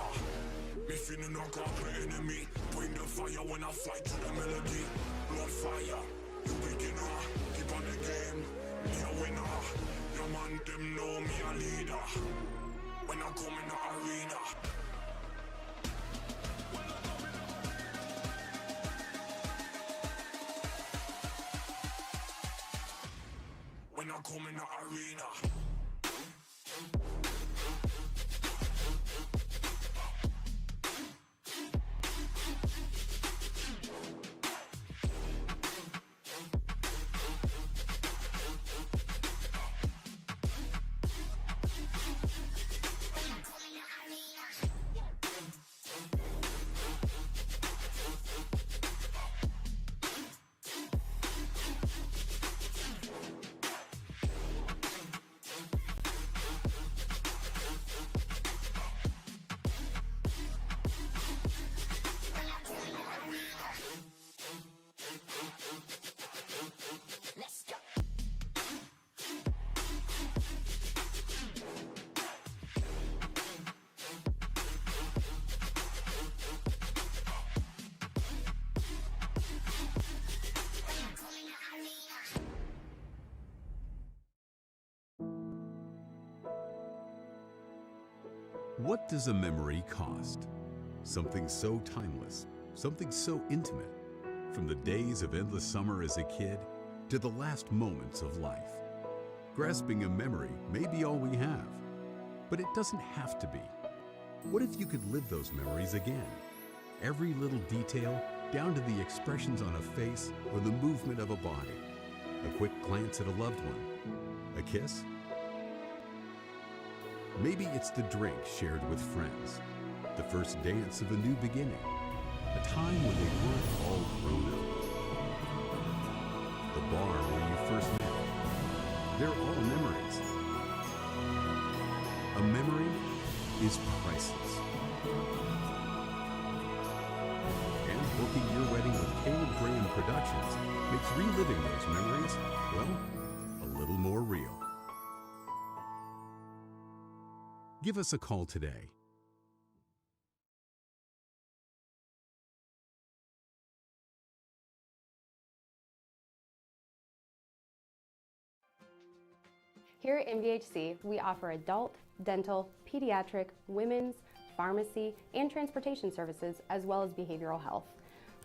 Me feeling knock off the enemy, bring the fire when I fly to the melody. Blood fire, you beginner, keep on the game, me a winner. Your man them know me a leader. When I come in the arena. When I come in the arena. What does a memory cost? Something so timeless, something so intimate, from the days of endless summer as a kid to the last moments of life. Grasping a memory may be all we have, but it doesn't have to be. What if you could live those memories again? Every little detail, down to the expressions on a face or the movement of a body. A quick glance at a loved one. A kiss? Maybe it's the drink shared with friends, the first dance of a new beginning, a time when they weren't all grown up, the bar where you first met. They're all memories. A memory is priceless. And booking your wedding with Caleb Graham Productions makes reliving those memories, well, a little more real. Give us a call today. Here at MVHC, we offer adult, dental, pediatric, women's, pharmacy, and transportation services, as well as behavioral health.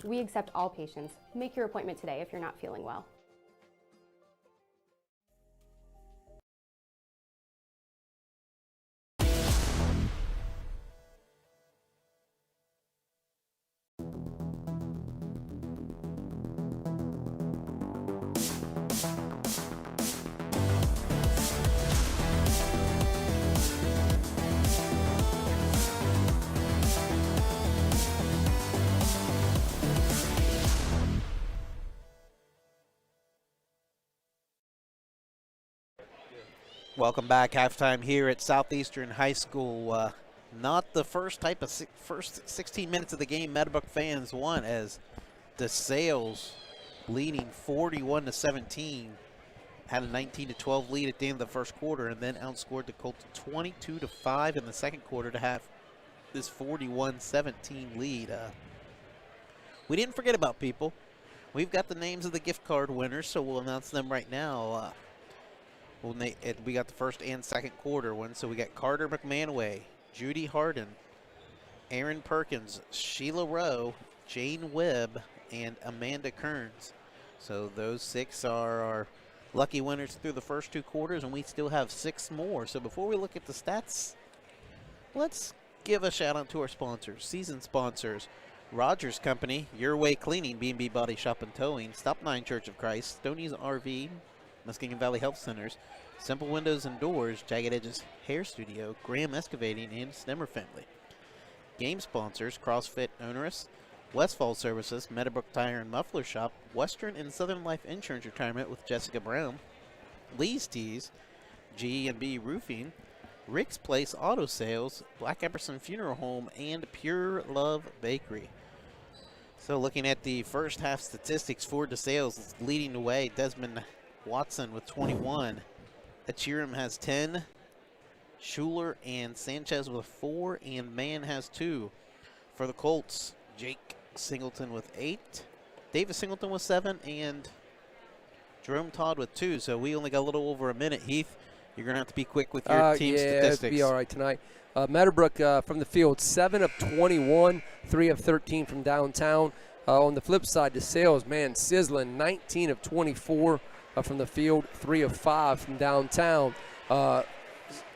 We accept all patients. Make your appointment today if you're not feeling well. Welcome back. Halftime here at Southeastern High School. Not the first first 16 minutes of the game Meadowbrook fans won, as DeSales, leading 41-17, had a 19-12 lead at the end of the first quarter, and then outscored the Colts 22-5 in the second quarter to have this 41-17 lead. We didn't forget about people. We've got the names of the gift card winners, so we'll announce them right now. We got the first and second quarter one, so we got Carter McManaway, Judy Harden, Aaron Perkins, Sheila Rowe, Jane Webb, and Amanda Kearns. So those 6 are our lucky winners through the first 2 quarters, and we still have 6 more. So before we look at the stats, let's give a shout out to our sponsors, season sponsors. Rogers Company, Your Way Cleaning, B&B Body Shop and Towing, Stop 9 Church of Christ, Stoney's RV, Muskegon Valley Health Centers, Simple Windows and Doors, Jagged Edges Hair Studio, Graham Excavating, and Stemmer Family. Game sponsors, CrossFit Onerous, Westfall Services, Meadowbrook Tire and Muffler Shop, Western and Southern Life Insurance Retirement with Jessica Brown, Lee's Tees, G&B Roofing, Rick's Place Auto Sales, Black Epperson Funeral Home, and Pure Love Bakery. So looking at the first half statistics for DeSales, leading the way, Desmond Watson with 21. Achiram has 10. Schuler and Sanchez with 4. And Mann has 2. For the Colts, Jake Singleton with 8. Davis Singleton with 7. And Jerome Todd with 2. So we only got a little over a minute. Heath, you're going to have to be quick with your team statistics. Yeah, it'll be all right tonight. Meadowbrook from the field, 7 of 21, 3 of 13 from downtown. On the flip side, DeSales, man, sizzling, 19 of 24. From the field, 3 of 5 from downtown.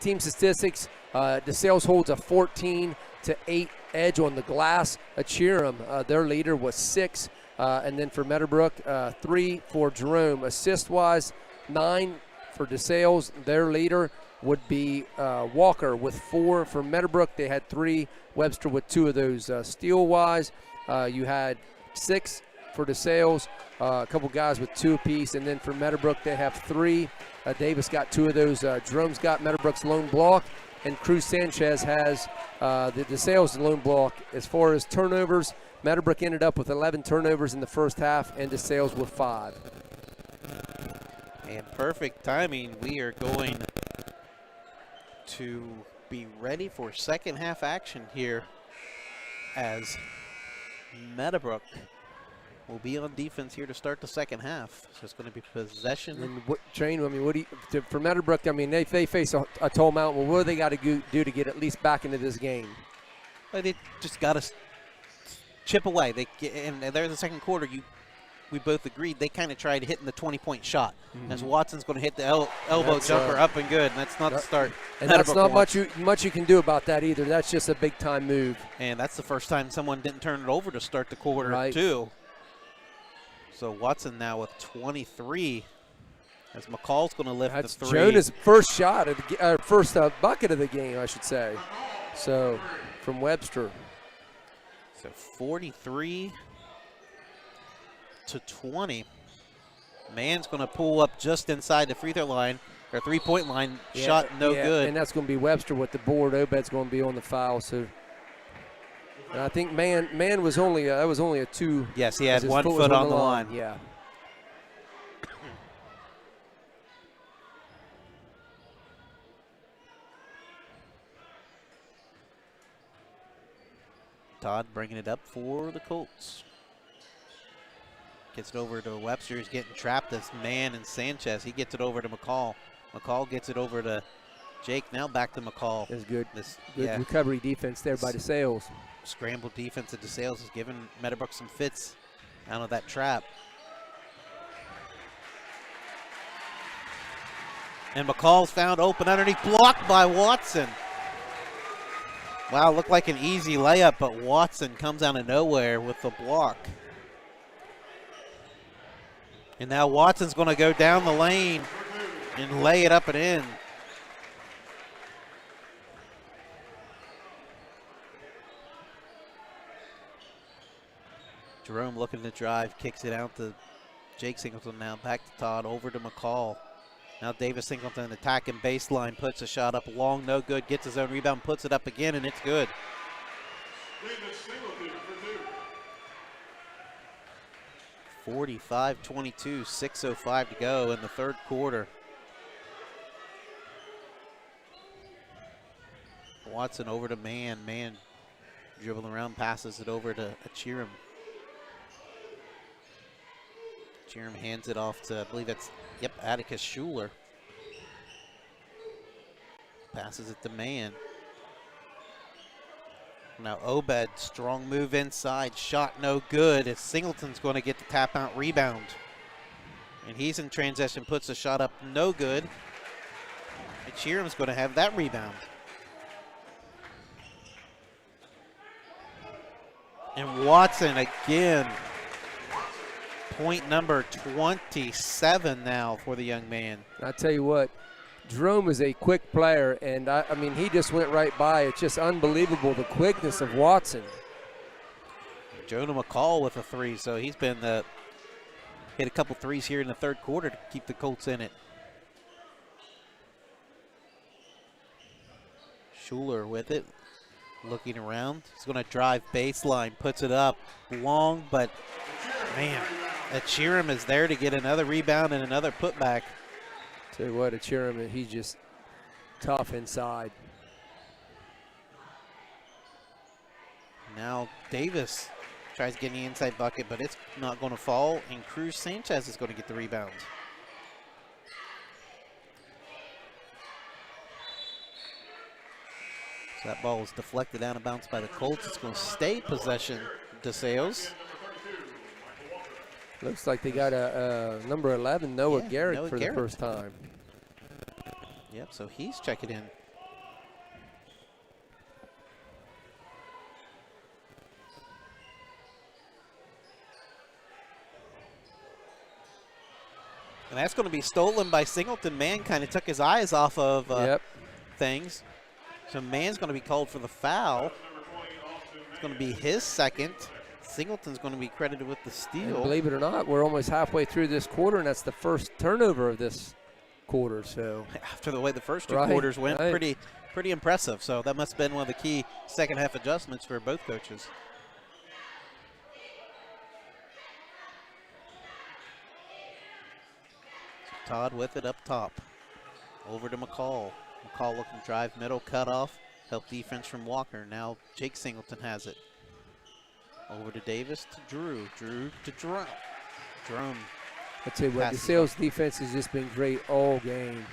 Team statistics, DeSales holds a 14-8 edge on the glass. Achiram, their leader, was 6. And then for Meadowbrook, 3 for Jerome. Assist-wise, 9 for DeSales. Their leader would be Walker with 4 for Meadowbrook. They had 3. Webster with 2 of those. Steal-wise, you had 6 for DeSales. A couple guys with 2 apiece, and then for Meadowbrook they have 3. Davis got 2 of those. Jerome's got Meadowbrook's lone block, and Cruz Sanchez has the DeSales lone block. As far as turnovers, Meadowbrook ended up with 11 turnovers in the first half, and DeSales with 5. And perfect timing. We are going to be ready for second half action here, as Meadowbrook will be on defense here to start the second half. So it's going to be possession. And for Meadowbrook, I mean, they face a tall mountain. Well, what do they got to do to get at least back into this game? Well, they just got to chip away. And there's the second quarter. We both agreed they kind of tried hitting the 20-point shot. As Watson's going to hit the elbow jumper up and good, and that's not the start. And that's not much you can do about that either. That's just a big-time move. And that's the first time someone didn't turn it over to start the quarter, too. So Watson now with 23, as McCall's going to lift the 3. Jonah's first shot, first bucket of the game, I should say. So from Webster. So 43-20. Mann's going to pull up just inside the free throw line, or 3-point line. Shot no good. And that's going to be Webster with the board. Obed's going to be on the foul. So. And I think Mann was only that was only a 2. Yes, he had 1 foot on the line. Yeah. Todd bringing it up for the Colts. Gets it over to Webster. He's getting trapped as Mann and Sanchez. He gets it over to McCall. McCall gets it over to Jake. Now back to McCall. That's good. Good Yeah, recovery defense there by DeSales. scramble defense at DeSales is giving Meadowbrook some fits out of that trap. And McCall's found open underneath, blocked by Watson. Wow, looked like an easy layup, but Watson comes out of nowhere with the block. And now Watson's going to go down the lane and lay it up and in. Jerome looking to drive, kicks it out to Jake Singleton now. Back to Todd, over to McCall. Now Davis Singleton attacking baseline, puts a shot up long, no good, gets his own rebound, puts it up again, and it's good. Davis Singleton for 2. 45-22, 6:05 to go in the third quarter. Watson over to Mann. Mann dribbling around, passes it over to Achiram. Achiram hands it off to, I believe that's, Atticus Schuler. Passes it to Mann. Now Obed, strong move inside, shot no good. As Singleton's going to get the tap out rebound. And he's in transition, puts the shot up, no good. Achiram's going to have that rebound. And Watson again. Point number 27 now for the young man. I tell you what, Jerome is a quick player, and I mean, he just went right by. It's just unbelievable, the quickness of Watson. Jonah McCall with a three, so he's been hit a couple threes here in the third quarter to keep the Colts in it. Schuler with it, looking around. He's going to drive baseline, puts it up long, but man, Achiram is there to get another rebound and another putback. Tell you what, Achiram, he's just tough inside. Now Davis tries getting the inside bucket, but it's not going to fall, and Cruz Sanchez is going to get the rebound. So that ball is deflected out of bounds by the Colts. It's going to stay possession DeSales. Looks like they got a number 11, Noah Garrett, Noah for Garrett. the first time. Yep, so he's checking in. And that's going to be stolen by Singleton. Mann kind of took his eyes off of things. So Mann's going to be called for the foul. It's going to be his second. Singleton's going to be credited with the steal. And believe it or not, we're almost halfway through this quarter, and that's the first turnover of this quarter. So after the way the first two quarters went, pretty impressive. So that must have been one of the key second half adjustments for both coaches. So Todd with it up top. Over to McCall. McCall looking to drive middle, cut off. Help defense from Walker. Now Jake Singleton has it. Over to Davis to Drew. Drew to Jerome. Jerome. I tell you what, the DeSales defense has just been great all game.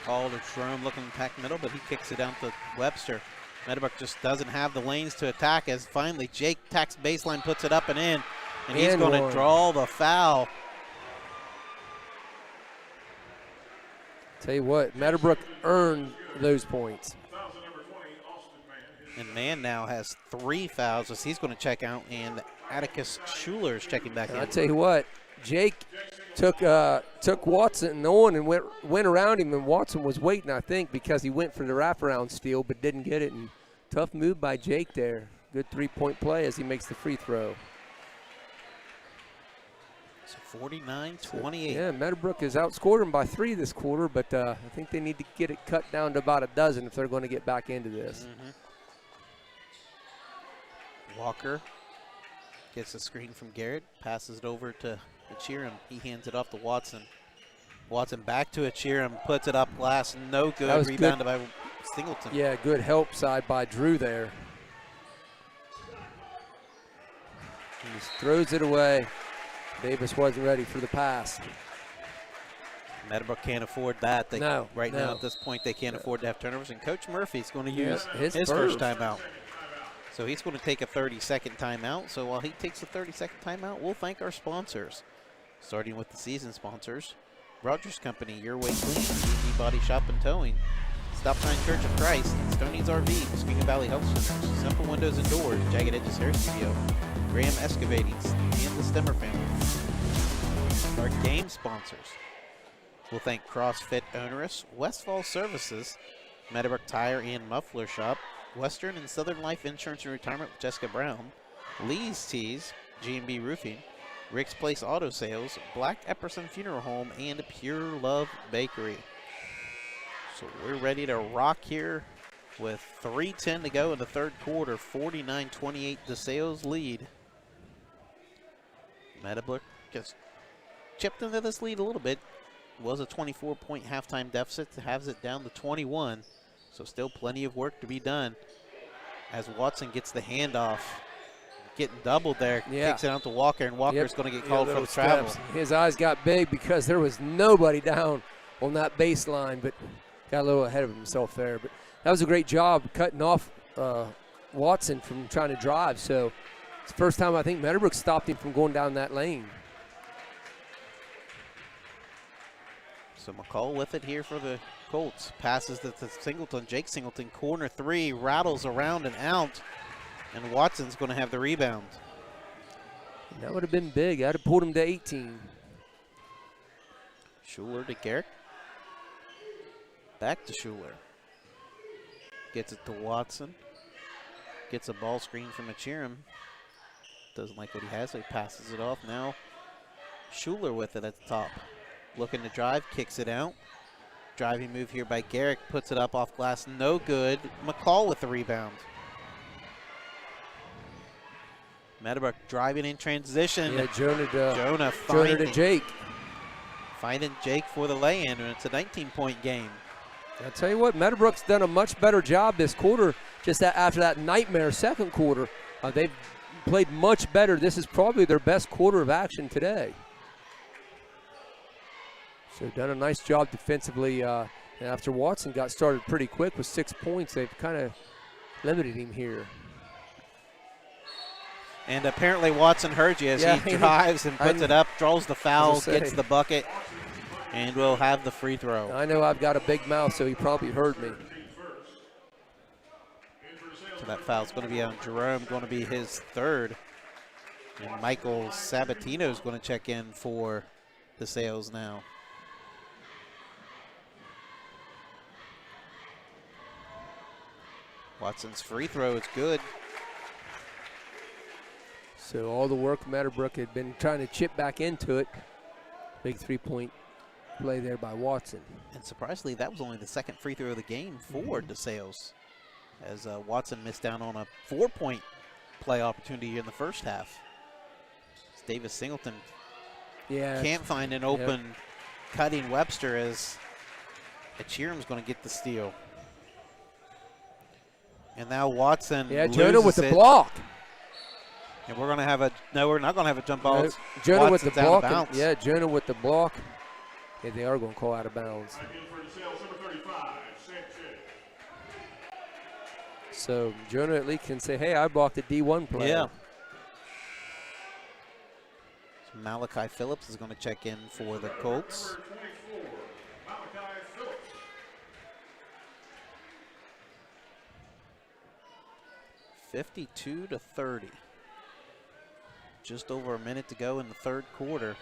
McCall to Jerome looking to attack middle, but he kicks it down to Webster. Meadowbrook just doesn't have the lanes to attack, as finally Jake tacks baseline, puts it up and in, and he's going to draw the foul. Tell you what, Meadowbrook earned those points. And Mann now has 3 fouls as he's going to check out, and Atticus Schuler is checking back in. I tell you what, Jake took Watson on and went around him, and Watson was waiting, I think, because he went for the wraparound steal but didn't get it. And tough move by Jake there. Good three-point play as he makes the free throw. So 49-28. Yeah, Meadowbrook has outscored him by 3 this quarter, but I think they need to get it cut down to about a dozen if they're going to get back into this. Walker gets a screen from Garrett, passes it over to Achiram. He hands it off to Watson. Watson back to Achiram, puts it up glass, no good. Rebounded by Singleton. Yeah, good help side by Drew there. He just throws it away. Davis wasn't ready for the pass. Meadowbrook can't afford that. No, right no. now at this point they can't afford to have turnovers, and Coach Murphy's going to use his first first. timeout. So he's going to take a 30-second timeout. So while he takes a 30-second timeout, we'll thank our sponsors, starting with the season sponsors. Rogers Company, Your Way Clean, DD Body Shop and Towing, Stop Sign Church of Christ, Stoney's RV, Muskegon Valley Health Center, Simple Windows and Doors, Jagged Edges Hair Studio, Graham Excavating, and the Stemmer family. Our game sponsors. We'll thank CrossFit Onerous, Westfall Services, Meadowbrook Tire and Muffler Shop, Western and Southern Life Insurance and Retirement with Jessica Brown, Lee's Teas, G&B Roofing, Rick's Place Auto Sales, Black Epperson Funeral Home, and Pure Love Bakery. So we're ready to rock here with 3:10 to go in the third quarter. 49-28 DeSales lead. Meadowbrook just chipped into this lead a little bit. Was a 24-point halftime deficit, has it down to 21. So still plenty of work to be done as Watson gets the handoff. Getting doubled there, kicks it out to Walker, and Walker's going to get called for the travel. His eyes got big because there was nobody down on that baseline, but got a little ahead of himself there. But that was a great job cutting off Watson from trying to drive. So it's the first time I think Meadowbrook stopped him from going down that lane. So McCall with it here for the Colts. Passes it to Singleton. Jake Singleton, corner three, rattles around and out. And Watson's going to have the rebound. That would have been big. I'd have pulled him to 18. Schuler to Garrick. Back to Schuler. Gets it to Watson. Gets a ball screen from Achiram. Doesn't like what he has, so he passes it off. Now Schuler with it at the top. Looking to drive, kicks it out. Driving move here by Garrick, puts it up off glass, no good. McCall with the rebound. Meadowbrook driving in transition. Yeah, Jonah finding to Jake. Finding Jake for the lay-in, and it's a 19-point game. I'll tell you what, Meadowbrook's done a much better job this quarter. Just after that nightmare second quarter, they've played much better. This is probably their best quarter of action today. So done a nice job defensively. And after Watson got started pretty quick with 6 points, they've kind of limited him here. And apparently Watson heard you as he drives and puts it up, draws the foul, gets the bucket, and will have the free throw. I know I've got a big mouth, so he probably heard me. So that foul's going to be on Jerome, going to be his third. And Michael Sabatino is going to check in for DeSales now. Watson's free throw is good. So all the work Meadowbrook had been trying to chip back into it. Big three-point play there by Watson. And surprisingly, that was only the second free throw of the game for DeSales, as Watson missed out on a 4-point play opportunity in the first half. Davis Singleton can't find an open cutting Webster, as Achiram's going to get the steal. And now Watson Jonah with the block. And we're going to have we're not going to have a jump ball. No, Jonah with the block. Jonah with the block. Yeah, they are going to call out of bounds. So Jonah at least can say, hey, I blocked a D1 player. Yeah. So Malachi Phillips is going to check in for the Colts. 52-30. Just over a minute to go in the third quarter.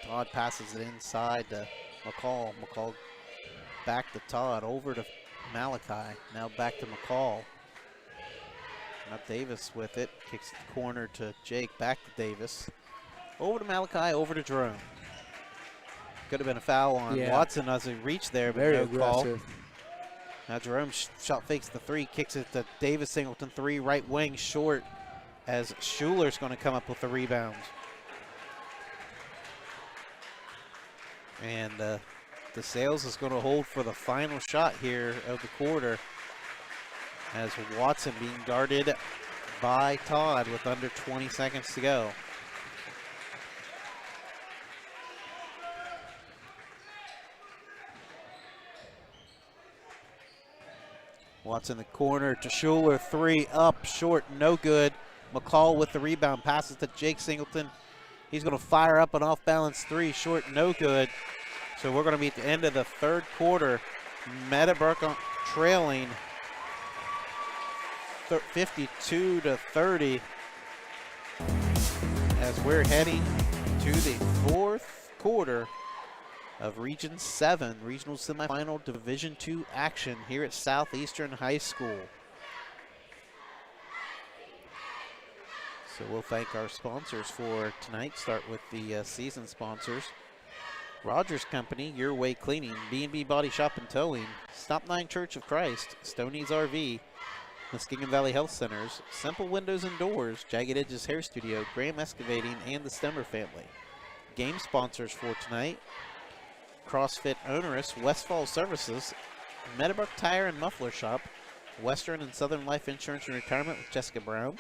Todd passes it inside to McCall. McCall back to Todd, over to Malachi. Now back to McCall. Now Davis with it. Kicks the corner to Jake. Back to Davis. Over to Malachi, over to Jerome. Could have been a foul on Watson as he reached there, but very no aggressive call. Now Jerome shot fakes the three, kicks it to Davis Singleton, three, right wing, short, as Schuler's going to come up with the rebound. And DeSales is going to hold for the final shot here of the quarter, as Watson being guarded by Todd with under 20 seconds to go. Watson in the corner to Schuler, 3 up, short, no good. McCall with the rebound, passes to Jake Singleton. He's going to fire up an off-balance 3, short, no good. So we're going to be at the end of the third quarter. Meadowbrook trailing 52-30 as we're heading to the fourth quarter of Region 7, Regional Semifinal Division II action here at Southeastern High School. So we'll thank our sponsors for tonight. Start with the season sponsors. Rogers Company, Your Way Cleaning, B&B Body Shop and Towing, Stop 9 Church of Christ, Stoney's RV, Muskegon Valley Health Centers, Simple Windows and Doors, Jagged Edges Hair Studio, Graham Excavating, and the Stemmer family. Game sponsors for tonight: CrossFit Onerous, Westfall Services, Meadowbrook Tire and Muffler Shop, Western and Southern Life Insurance and Retirement with Jessica Brown,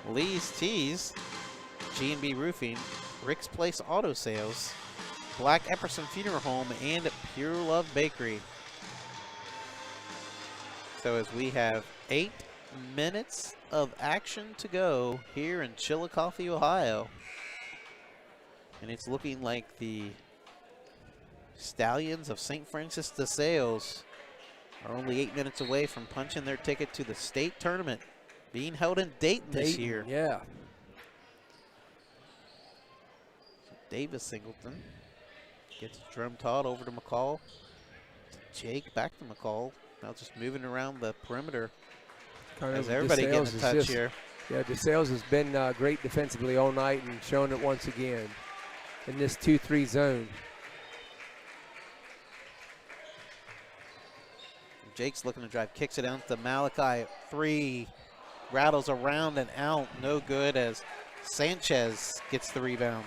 Lee's Teas, G&B Roofing, Rick's Place Auto Sales, Black Epperson Funeral Home, and Pure Love Bakery. So as we have 8 minutes of action to go here in Chillicothe, Ohio, and it's looking like the Stallions of St. Francis DeSales are only 8 minutes away from punching their ticket to the state tournament being held in Dayton this year. Yeah. So Davis Singleton gets Jerome Todd over to McCall. To Jake, back to McCall. Now just moving around the perimeter. As everybody getting a touch here. Yeah, DeSales has been great defensively all night and showing it once again in this 2-3 zone. Jake's looking to drive, kicks it out to Malachi. 3, rattles around and out, no good as Sanchez gets the rebound.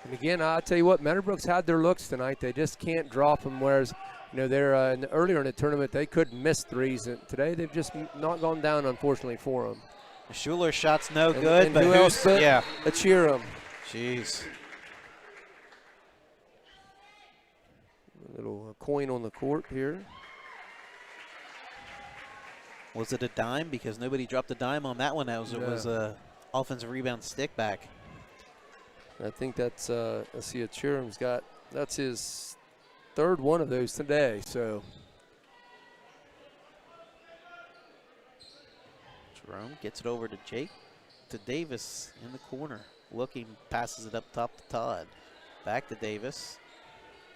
And again, I'll tell you what, Meadowbrook's had their looks tonight. They just can't drop them, whereas, you know, they're earlier in the tournament, they couldn't miss threes. And today, they've just not gone down, unfortunately, for them. The Schuler shot's no good, and but who else but yeah. a Cheerham. Jeez. A little coin on the court here. Was it a dime? Because nobody dropped a dime on that one. It was a offensive rebound stick back. I think that's, let's see, Cheerham's got, that's his third one of those today, so. Jerome gets it over to Jake, to Davis in the corner. Looking, passes it up top to Todd. Back to Davis,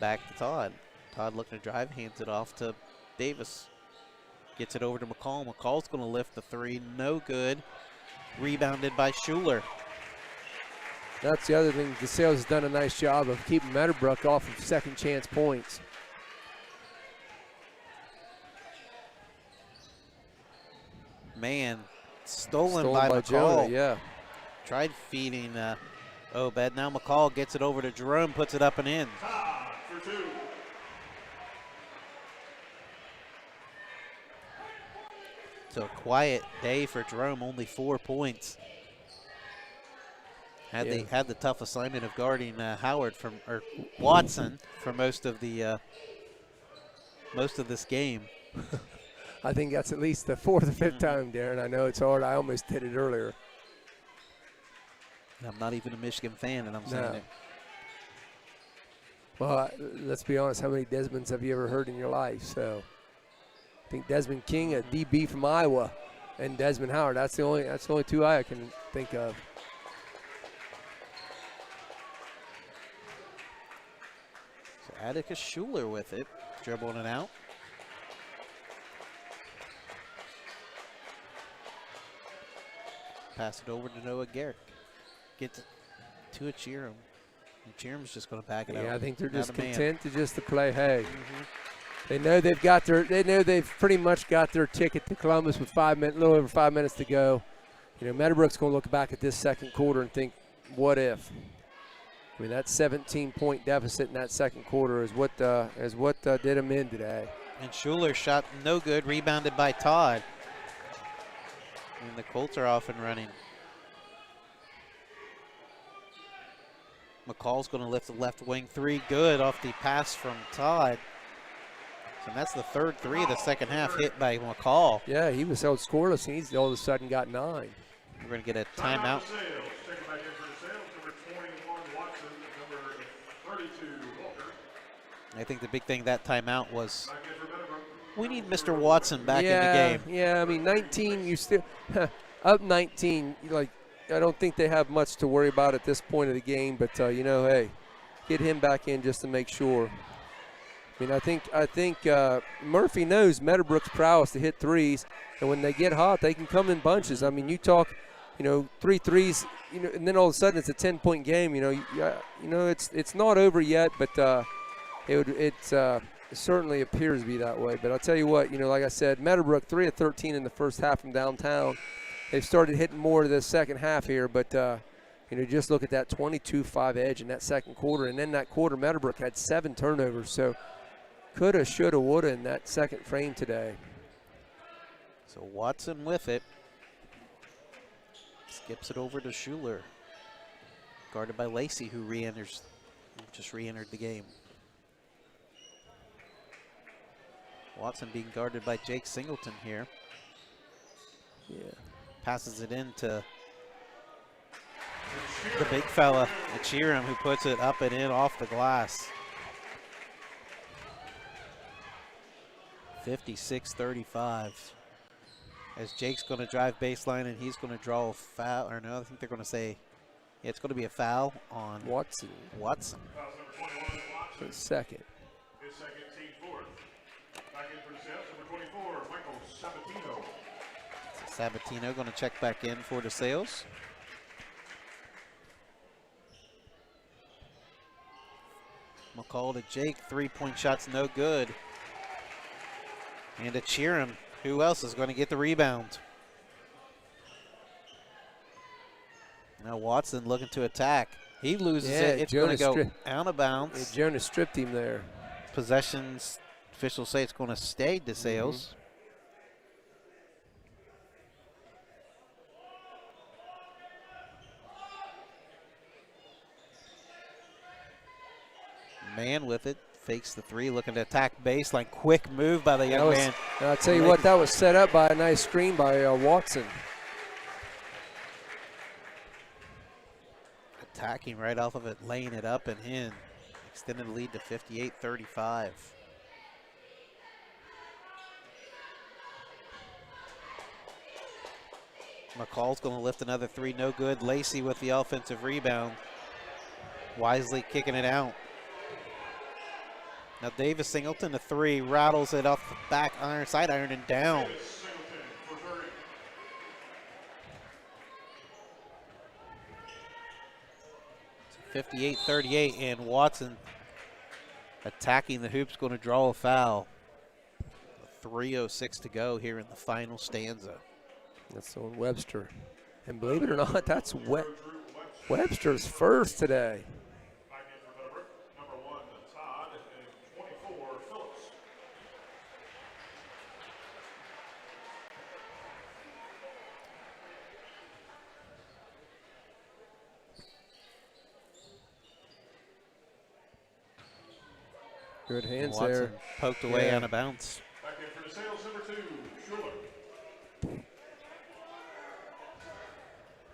back to Todd. Todd looking to drive, hands it off to Davis. Gets it over to McCall. McCall's going to lift the 3, no good. Rebounded by Schuler. That's the other thing. DeSales has done a nice job of keeping Meadowbrook off of second chance points. Man, stolen by McCall. Jonah, yeah. Tried feeding Obed. Now McCall gets it over to Jerome, puts it up and in. For 2. So a quiet day for Jerome, only 4 points. Had the tough assignment of guarding Howard or Watson for most of this game. I think that's at least the 4th or 5th time, Darren. I know it's hard. I almost did it earlier. I'm not even a Michigan fan, and I'm saying it. Well, let's be honest. How many Desmonds have you ever heard in your life? So I think Desmond King, a DB from Iowa, and Desmond Howard. That's the only 2 I can think of. Atticus Schuler with it, dribbling it out. Pass it over to Noah Garrick. Gets it to a Cheerham. And Cheerham's just going to back it out. Yeah, I think they're just Not a man. content to play hay. They know they've pretty much got their ticket to Columbus with a little over 5 minutes to go. You know, Meadowbrook's going to look back at this second quarter and think, what if? I mean, that 17-point deficit in that second quarter is what did them in today. And Schuler shot no good, rebounded by Todd. And the Colts are off and running. McCall's going to lift the left wing three. Good off the pass from Todd. And that's the third three of the second half hit by McCall. Yeah, he was held scoreless, and he's all of a sudden got 9. We're going to get a timeout. Taken back in for DeSales, number 21, Watson, number 32, Walker. I think the big thing that timeout was Back in for Meadowbrook. we need Mr. Watson back in the game. Yeah, I mean, 19, you still up 19. Like, I don't think they have much to worry about at this point of the game, but you know, hey, get him back in just to make sure. I mean, I think Murphy knows Meadowbrook's prowess to hit threes, and when they get hot, they can come in bunches. I mean, you talk, you know, 3 threes, you know, and then all of a sudden it's a 10-point game. You know, it's not over yet, but it certainly appears to be that way. But I'll tell you what, you know, like I said, Meadowbrook 3 of 13 in the first half from downtown. They've started hitting more the second half here, but you know, just look at that 22-5 edge in that second quarter, and then that quarter Meadowbrook had 7 turnovers. So coulda, shoulda, woulda in that second frame today. So Watson with it. Skips it over to Schuler. Guarded by Lacey, who just re-entered the game. Watson being guarded by Jake Singleton here. Yeah. Passes it in to the big fella, Achiram, who puts it up and in off the glass. 56-35. As Jake's going to drive baseline and he's going to draw a foul, or no, I think they're going to say, yeah, it's going to be a foul on Watson. Watson. Fouls number 21, For Watson. the second. His second, team fourth. Back in for DeSales, number 24, Michael Sabatino. Sabatino going to check back in for DeSales. McCall to Jake, 3-point shots no good. And to Cheerham, who else is going to get the rebound? Now Watson looking to attack. He loses it. It's going to go out of bounds. Yeah, Jonas stripped him there. Possessions, officials say it's going to stay DeSales. Man with it, fakes the three, looking to attack baseline. Quick move by the young man. I'll tell you what, that was set up by a nice screen by Watson. Attacking right off of it, laying it up and in. Extended the lead to 58-35. McCall's going to lift another three, no good. Lacey with the offensive rebound. Wisely kicking it out. Now Davis Singleton, a three, rattles it off the back iron, side iron, and down. Singleton for 30. 58-38, and Watson attacking the hoops, going to draw a foul. 3:06 to go here in the final stanza. That's on Webster. And believe it or not, that's Webster's first today. Back in for Meadowbrook, number 1, Todd, and 24, Phillips. Good hands Watson there. poked away Yeah. out of bounds. Back in for DeSales, number 2, Schuler.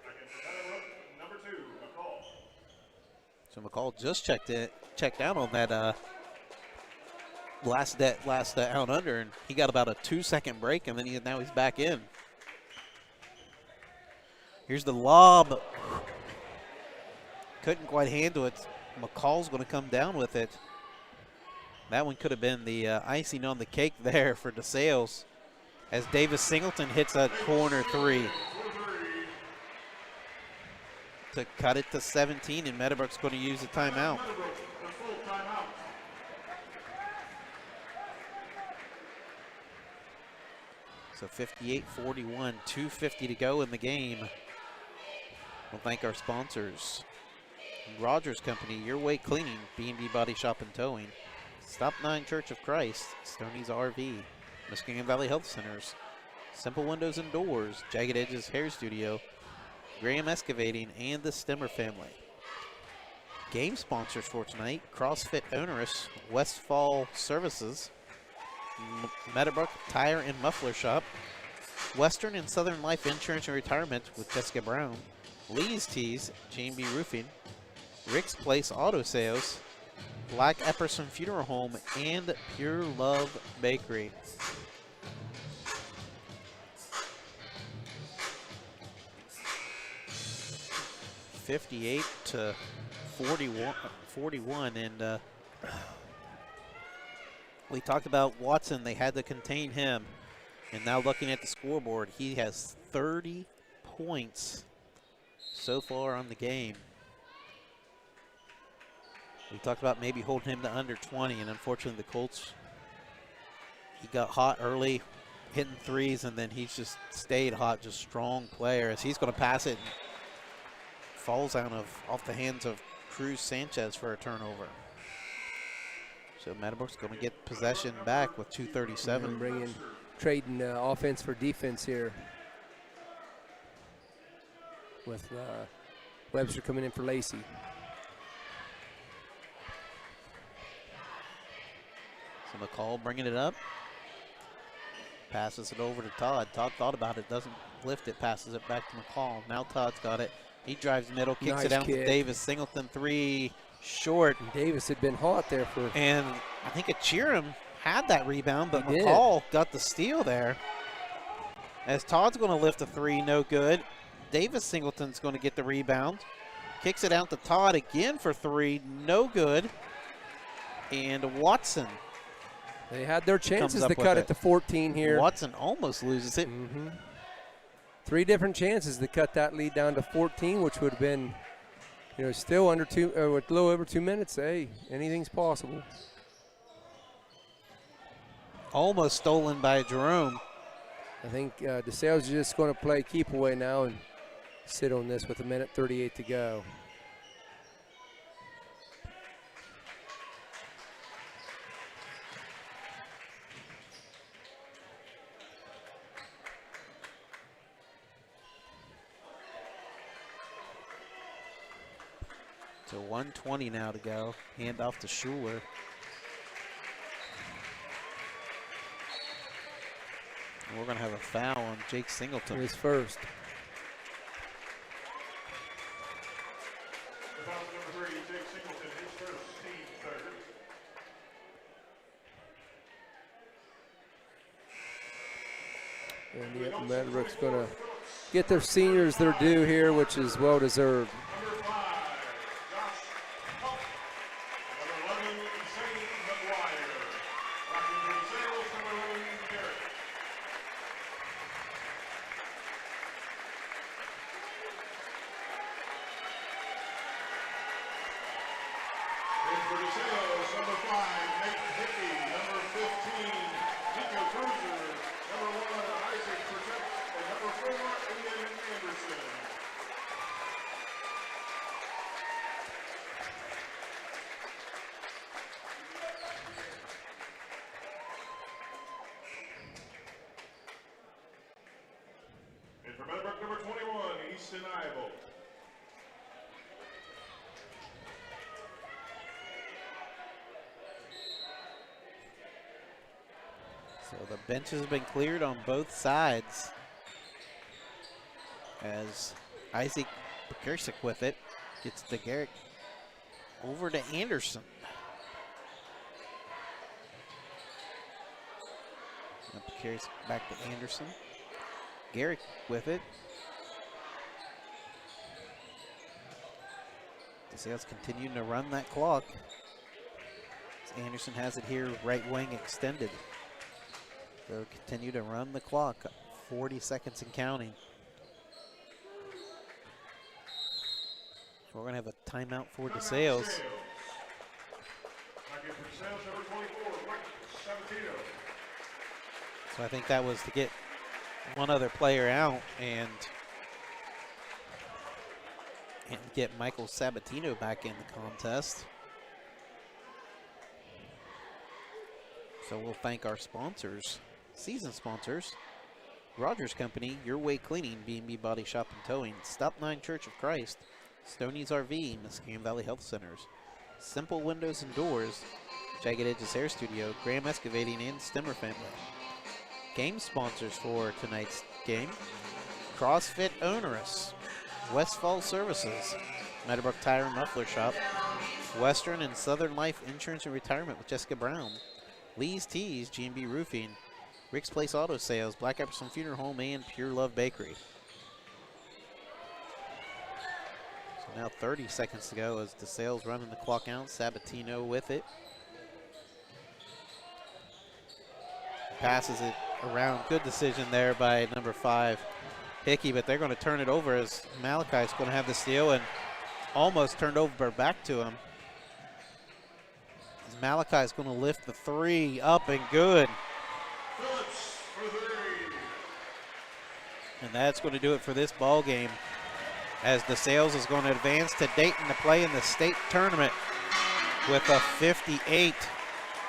Back in for Meadowbrook, number 2, McCall. So McCall just checked out on that last out under, and he got about a 2-second break, and then now he's back in. Here's the lob. Couldn't quite handle it. McCall's going to come down with it. That one could have been the icing on the cake there for DeSales, as Davis Singleton hits a corner three to cut it to 17, and Meadowbrook's going to use a timeout. Meadowbrook, the full timeout. So 58-41, 2:50 to go in the game. We'll thank our sponsors. Rogers Company, Your Way Cleaning, B&B Body Shop and Towing, Stop 9 Church of Christ, Stoney's RV, Muskegon Valley Health Centers, Simple Windows and Doors, Jagged Edges Hair Studio, Graham Excavating, and the Stemmer family. Game sponsors for tonight: CrossFit Onerous, Westfall Services, Meadowbrook Tire and Muffler Shop, Western and Southern Life Insurance and Retirement with Jessica Brown, Lee's Tees, J&B Roofing, Rick's Place Auto Sales, Black Epperson Funeral Home, and Pure Love Bakery. (58 to 41, and we talked about Watson. They had to contain him, and now looking at the scoreboard, he has 30 points so far on the game. We talked about maybe holding him to under 20, and unfortunately the Colts, he got hot early, hitting threes, and then he's just stayed hot, just strong player. As he's going to pass it, and falls out off the hands of Cruz Sanchez for a turnover. So Meadowbrook's going to get possession back with 2:37. Trading offense for defense here, with Webster coming in for Lacey. So McCall bringing it up. Passes it over to Todd. Todd thought about it, doesn't lift it, passes it back to McCall. Now Todd's got it. He drives middle, kicks Nice it out kick. to Davis. Singleton three, short. And Davis had been hot there for. And I think Achiram had that rebound, but He did. McCall got the steal there. As Todd's going to lift a three, no good. Davis Singleton's going to get the rebound. Kicks it out to Todd again for three, no good. And Watson. They had their chances up to with cut it. it to 14 here. Watson almost loses it. Mm-hmm. 3 different chances to cut that lead down to 14, which would have been, still under with a little over 2 minutes. Hey, anything's possible. Almost stolen by Jerome. I think DeSales is just going to play keep away now and sit on this with 1:38 to go. So 1:20 now to go. Hand off to Schuler. And we're going to have a foul on Jake Singleton. His first. The foul number 3, Jake Singleton, his first, team third. And yep, Meadowbrook's going to get their seniors their due here, which is well deserved. Number 5, Josh Huff. Number 11, Zane McGuire. Rocking for DeSales, number 11, Garrett. And for DeSales, number 5, Nate Hickey. Number 15, Nico Cruiser. Number 1, Isaac Protect. And number 4, Ian Anderson. And for Meadowbrook, number 21, Easton Iable. So the bench has been cleared on both sides. As Isaac Pekersic with it. Gets to Garrett. Over to Anderson. And Pekersic back to Anderson. Garrett with it. DeSales continuing to run that clock. As Anderson has it here, right wing extended. They'll continue to run the clock. 40 seconds and counting. So we're going to have a timeout for DeSales. Back in for DeSales, number 24, Mike Sabatino. So I think that was to get one other player out and get Michael Sabatino back in the contest. So we'll thank our sponsors, season sponsors. Rogers Company, Your Way Cleaning, B&B Body Shop and Towing, Stop 9 Church of Christ, Stoney's RV, Muscatine Valley Health Centers, Simple Windows and Doors, Jagged Edges Hair Studio, Graham Excavating, and Stemmer Family. Game sponsors for tonight's game: CrossFit Onerous, Westfall Services, Meadowbrook Tire and Muffler Shop, Western and Southern Life Insurance and Retirement with Jessica Brown, Lee's Teas, G&B Roofing, Rick's Place Auto Sales, Black Epperson Funeral Home, and Pure Love Bakery. So now 30 seconds to go as DeSales running the clock out. Sabatino with it. Passes it around. Good decision there by number 5, Hickey, but they're going to turn it over as Malachi's going to have the steal and almost turned over back to him. As Malachi's going to lift the 3 up and good. And that's going to do it for this ball game, as DeSales is going to advance to Dayton to play in the state tournament with a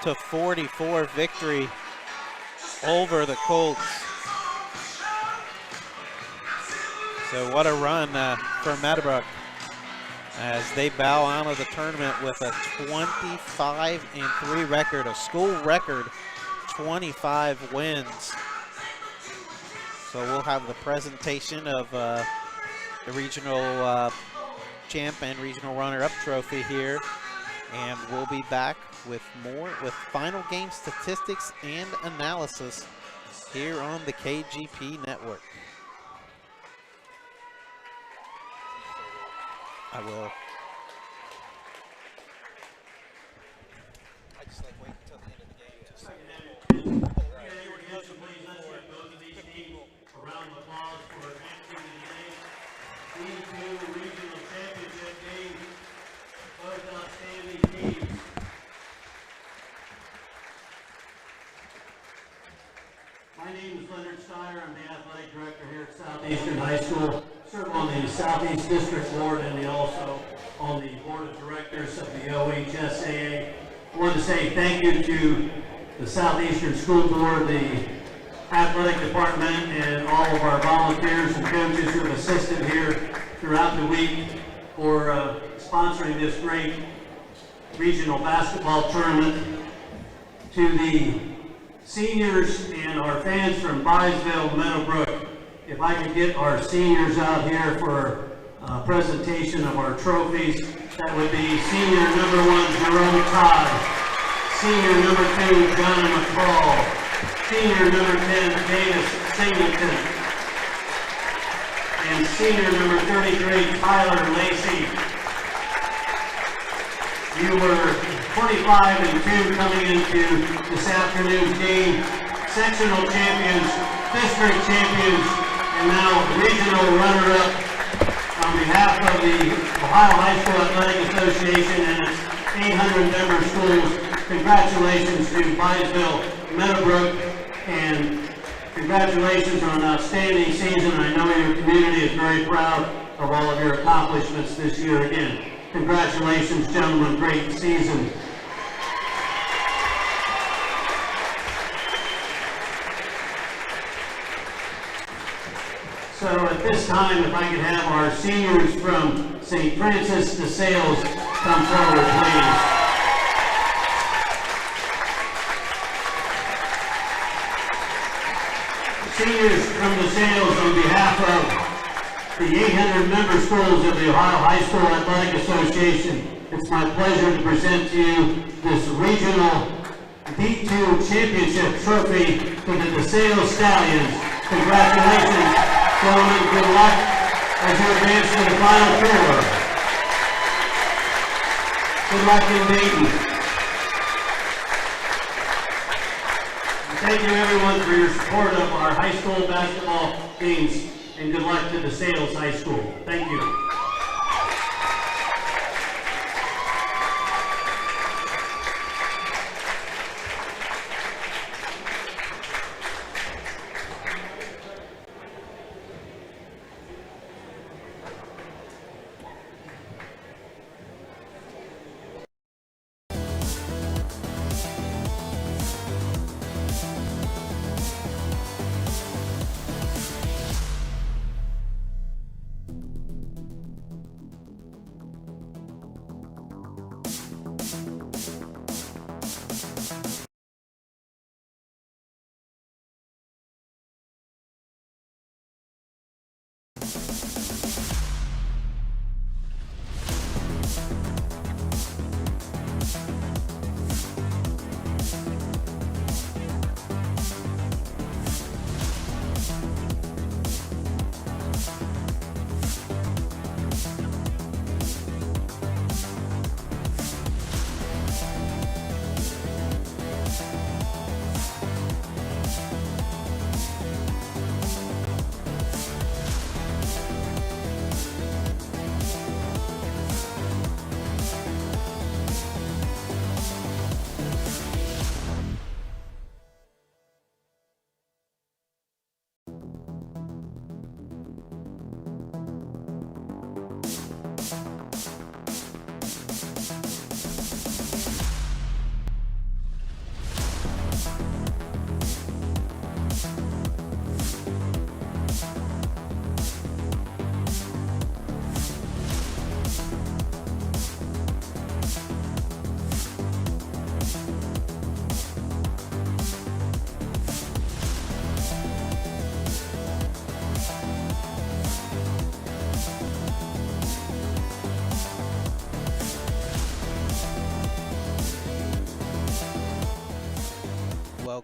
58-44 victory over the Colts. So what a run for Meadowbrook as they bow out of the tournament with a 25-3 record, a school record 25 wins. So we'll have the presentation of the regional champ and regional runner-up trophy here, and we'll be back with more, with final game statistics and analysis here on the KGP Network. I will. I just like wait until the end of the game to see. Around the applause for advancing to the game. These 2 regional championship games, both outstanding teams. My name is Leonard Steyer. I'm the athletic director here at Southeastern High School. Serve on the Southeast District Board and also on the board of directors of the OHSAA. I want to say thank you to the Southeastern School Board, the athletic department, and all of our volunteers and coaches who have assisted here throughout the week for sponsoring this great regional basketball tournament. To the seniors and our fans from Byesville, Meadowbrook, if I could get our seniors out here for a presentation of our trophies, that would be senior number 1, Jerome Todd, senior number 2, John McCall, senior number 10, Davis Singleton, and senior number 33, Tyler Lacey. You were 25-2 coming into this afternoon's game, sectional champions, district champions, and now regional runner-up. On behalf of the Ohio High School Athletic Association and its 800 member schools, congratulations to Byesville, Meadowbrook, and congratulations on an outstanding season. I know your community is very proud of all of your accomplishments this year again. Congratulations, gentlemen, great season. So at this time, if I could have our seniors from St. Francis DeSales come forward, please. Seniors from DeSales, on behalf of the 800 member schools of the Ohio High School Athletic Association, it's my pleasure to present to you this regional D2 championship trophy for the DeSales Stallions. Congratulations, gentlemen. Good luck as you advance to the Final Four. Good luck in Dayton. Thank you, everyone, for your support of our high school basketball games, and good luck to DeSales High School. Thank you.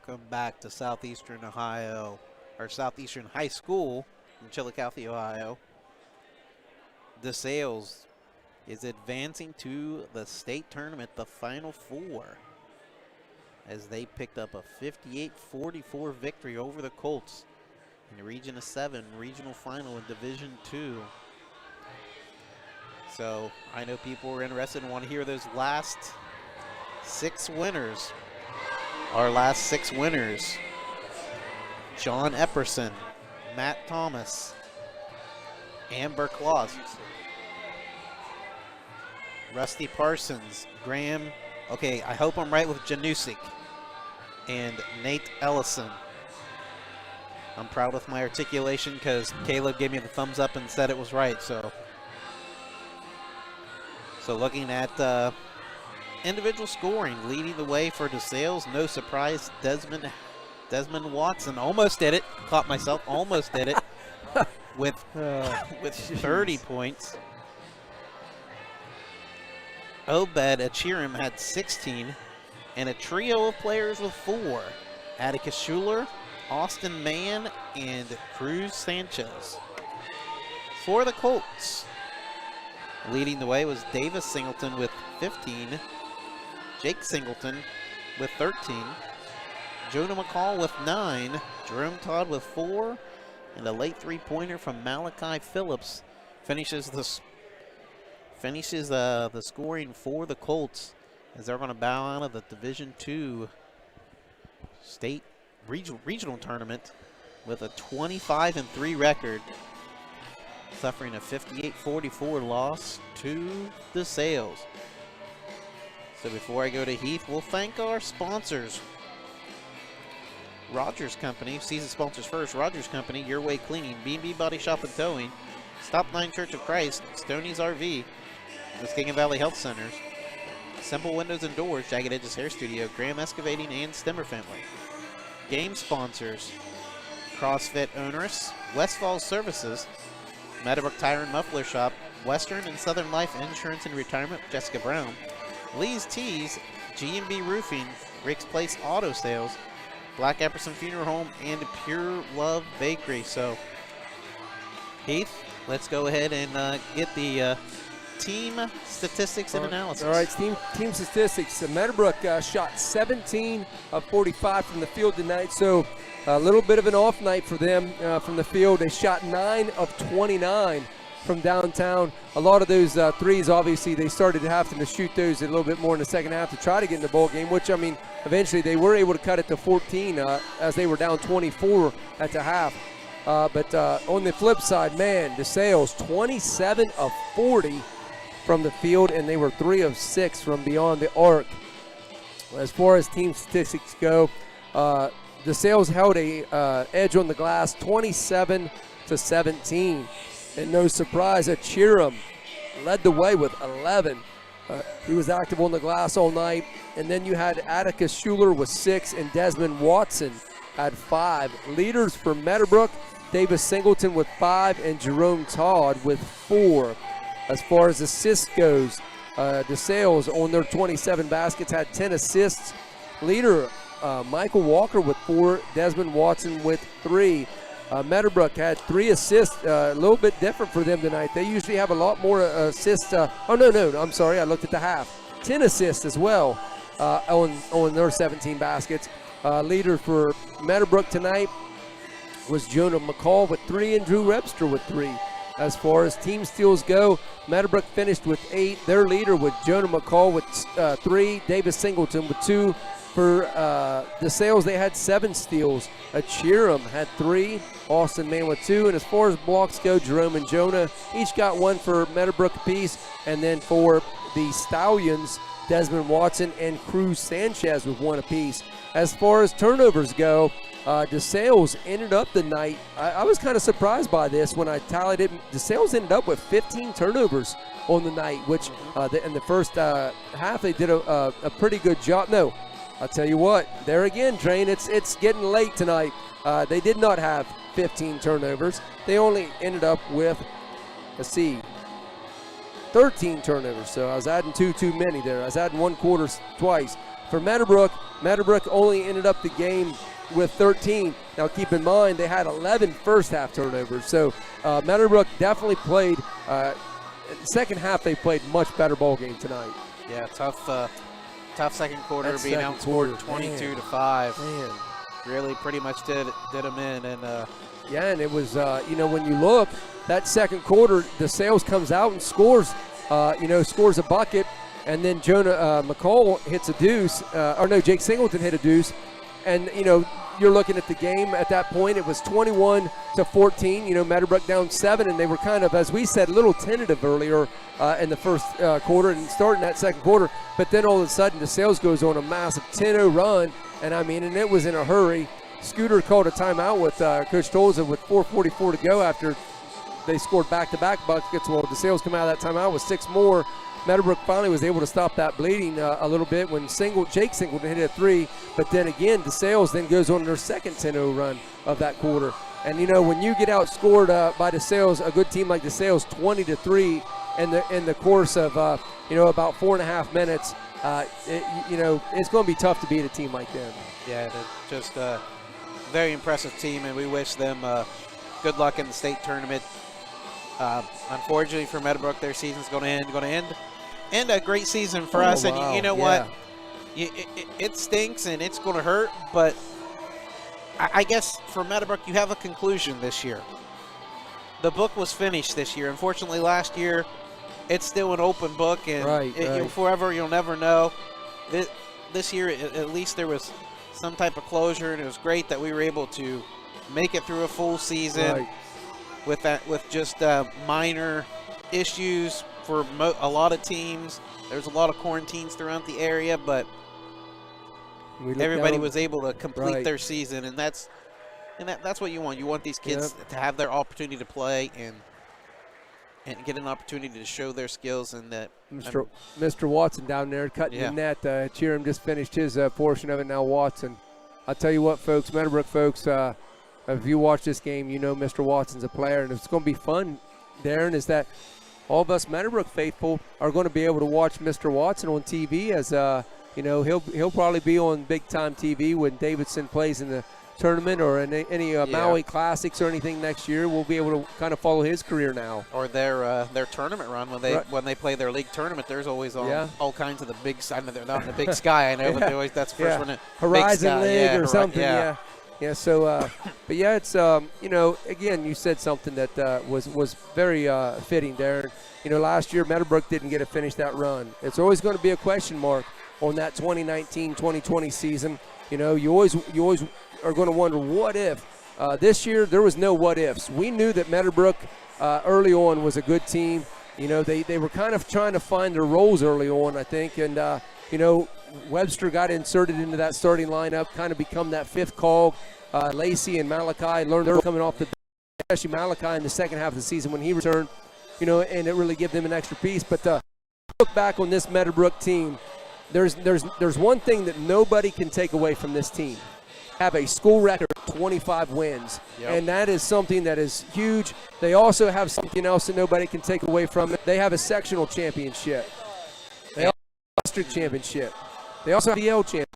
Welcome back to Southeastern Ohio, or Southeastern High School in Chillicothe, Ohio. DeSales is advancing to the state tournament, the Final Four, as they picked up a 58-44 victory over the Colts in the Region of 7 regional final in Division II. So I know people are interested and want to hear those last 6 winners. Our last 6 winners: John Epperson, Matt Thomas, Amber Claus, Rusty Parsons, Graham, okay, I hope I'm right with Janusik, and Nate Ellison. I'm proud with my articulation because Caleb gave me the thumbs up and said it was right. So looking at individual scoring, leading the way for DeSales, no surprise, Desmond Watson almost did it. Caught myself, almost did it with 30 points. Obed Achirim had 16, and a trio of players with 4. Atticus Schuler, Austin Mann, and Cruz Sanchez. For the Colts, leading the way was Davis Singleton with 15, Jake Singleton with 13, Jonah McCall with 9, Jerome Todd with 4, and a late 3-pointer from Malachi Phillips finishes the scoring for the Colts, as they're going to bow out of the Division II state regional tournament with a 25-3 record, suffering a 58-44 loss to DeSales. So before I go to Heath, we'll thank our sponsors. Rogers Company, season sponsors first. Rogers Company, Your Way Cleaning, B&B Body Shop and Towing, Stop 9 Church of Christ, Stoney's RV, Muskegon Valley Health Centers, Simple Windows and Doors, Jagged Edges Hair Studio, Graham Excavating, and Stemmer Family. Game sponsors: CrossFit Onerous, Westfall Services, Meadowbrook Tire and Muffler Shop, Western and Southern Life Insurance and Retirement, Jessica Brown, Lee's Teas, G&B Roofing, Rick's Place Auto Sales, Black Epperson Funeral Home, and Pure Love Bakery. So, Heath, let's go ahead and get the team statistics and analysis. All right, team statistics. Meadowbrook shot 17 of 45 from the field tonight, so a little bit of an off night for them from the field. They shot 9 of 29 from downtown. A lot of those threes, obviously, they started having to shoot those a little bit more in the second half to try to get in the ball game, which, I mean, eventually they were able to cut it to 14 as they were down 24 at the half. But on the flip side, man, DeSales 27 of 40 from the field, and they were 3 of 6 from beyond the arc. As far as team statistics go, DeSales held a edge on the glass, 27-17. And no surprise, Achirim led the way with 11. He was active on the glass all night. And then you had Atticus Schuler with 6, and Desmond Watson had 5. Leaders for Meadowbrook, Davis Singleton with 5, and Jerome Todd with 4. As far as assists goes, DeSales on their 27 baskets had 10 assists. Leader Michael Walker with 4, Desmond Watson with 3. Meadowbrook had 3 assists, a little bit different for them tonight. They usually have a lot more assists. I'm sorry, I looked at the half. 10 assists as well on their 17 baskets. Leader for Meadowbrook tonight was Jonah McCall with 3 and Drew Webster with 3. As far as team steals go, Meadowbrook finished with 8. Their leader was Jonah McCall with 3, Davis Singleton with 2. For DeSales, they had 7 steals. Achirim had 3, Austin Mann with 2. And as far as blocks go, Jerome and Jonah each got 1 for Meadowbrook apiece. And then for the Stallions, Desmond Watson and Cruz Sanchez with 1 apiece. As far as turnovers go, DeSales ended up the night. I was kind of surprised by this when I tallied it. DeSales ended up with 15 turnovers on the night, which in the first half they did a pretty good job. No, I'll tell you what, there again, Drain, it's getting late tonight. They did not have 15 turnovers. They only ended up with, 13 turnovers. So I was adding 2 too many there. I was adding 1 quarter twice. For Meadowbrook, Meadowbrook only ended up the game with 13. Now keep in mind they had 11 first half turnovers. So Meadowbrook definitely played, second half they played much better ball game tonight. Yeah, tough second quarter, That being second outscored quarter, 22-5. Man. Really pretty much did them in. And Yeah, and it was, when you look, that second quarter, DeSales comes out and scores, scores a bucket, and then Jonah McCall hits a deuce, Jake Singleton hit a deuce, and, you're looking at the game at that point, it was 21-14, Meadowbrook down 7, and they were kind of, as we said, a little tentative earlier in the first quarter and starting that second quarter, but then all of a sudden DeSales goes on a massive 10-0 run, and it was in a hurry. Scooter called a timeout with Coach Tolza with 4:44 to go after they scored back-to-back buckets. Well, DeSales come out of that timeout with 6 more. Meadowbrook finally was able to stop that bleeding a little bit when Jake Singleton hit a 3. But then again, DeSales then goes on their second 10-0 run of that quarter. And, when you get outscored by DeSales, a good team like DeSales, 20-3 in the course of, about 4.5 minutes, it's going to be tough to beat a team like them. yeah, they're just very impressive team, and we wish them good luck in the state tournament. Unfortunately for Meadowbrook, their season's going to end a great season for us. Wow. And you know what? It stinks and it's going to hurt, but I guess for Meadowbrook, you have a conclusion this year. The book was finished this year. Unfortunately, last year, it's still an open book, and forever you'll never know. This year, at least there was some type of closure, and it was great that we were able to make it through a full season with just minor issues for a lot of teams. There's a lot of quarantines throughout the area, but everybody was able to complete their season, and that's what you want. You want these kids to have their opportunity to play and get an opportunity to show their skills. And that Mr. Watson down there cutting the net. Cheerham just finished his portion of it. Now Watson. I'll tell you what, folks, Meadowbrook folks, if you watch this game, Mr. Watson's a player, and it's going to be fun, Darren, is that all of us Meadowbrook faithful are going to be able to watch Mr. Watson on TV as, he'll probably be on big-time TV when Davidson plays in the tournament or in any Maui Classics or anything next year. We'll be able to kind of follow his career now. Or their tournament run when they play their league tournament. There's always all kinds of the big. I know they're not in the Big Sky. I know, but that's the first one. Horizon League or something. Yeah. So, but it's again, you said something that was very fitting, Darren. Last year Meadowbrook didn't get to finish that run. It's always going to be a question mark on that 2019-2020 season. You always are going to wonder what if. This year there was no what ifs. We knew that Meadowbrook early on was a good team. They were kind of trying to find their roles early on, I think, and Webster got inserted into that starting lineup, kind of become that fifth call. Lacey and Malachi learned they're coming off the bench, especially Malachi in the second half of the season when he returned, and it really gave them an extra piece. But look back on this Meadowbrook team, there's one thing that nobody can take away from this team. Have a school record, 25 wins, and that is something that is huge. They also have something else that nobody can take away from it. They have a sectional championship. They have a district championship. They also have the L champion.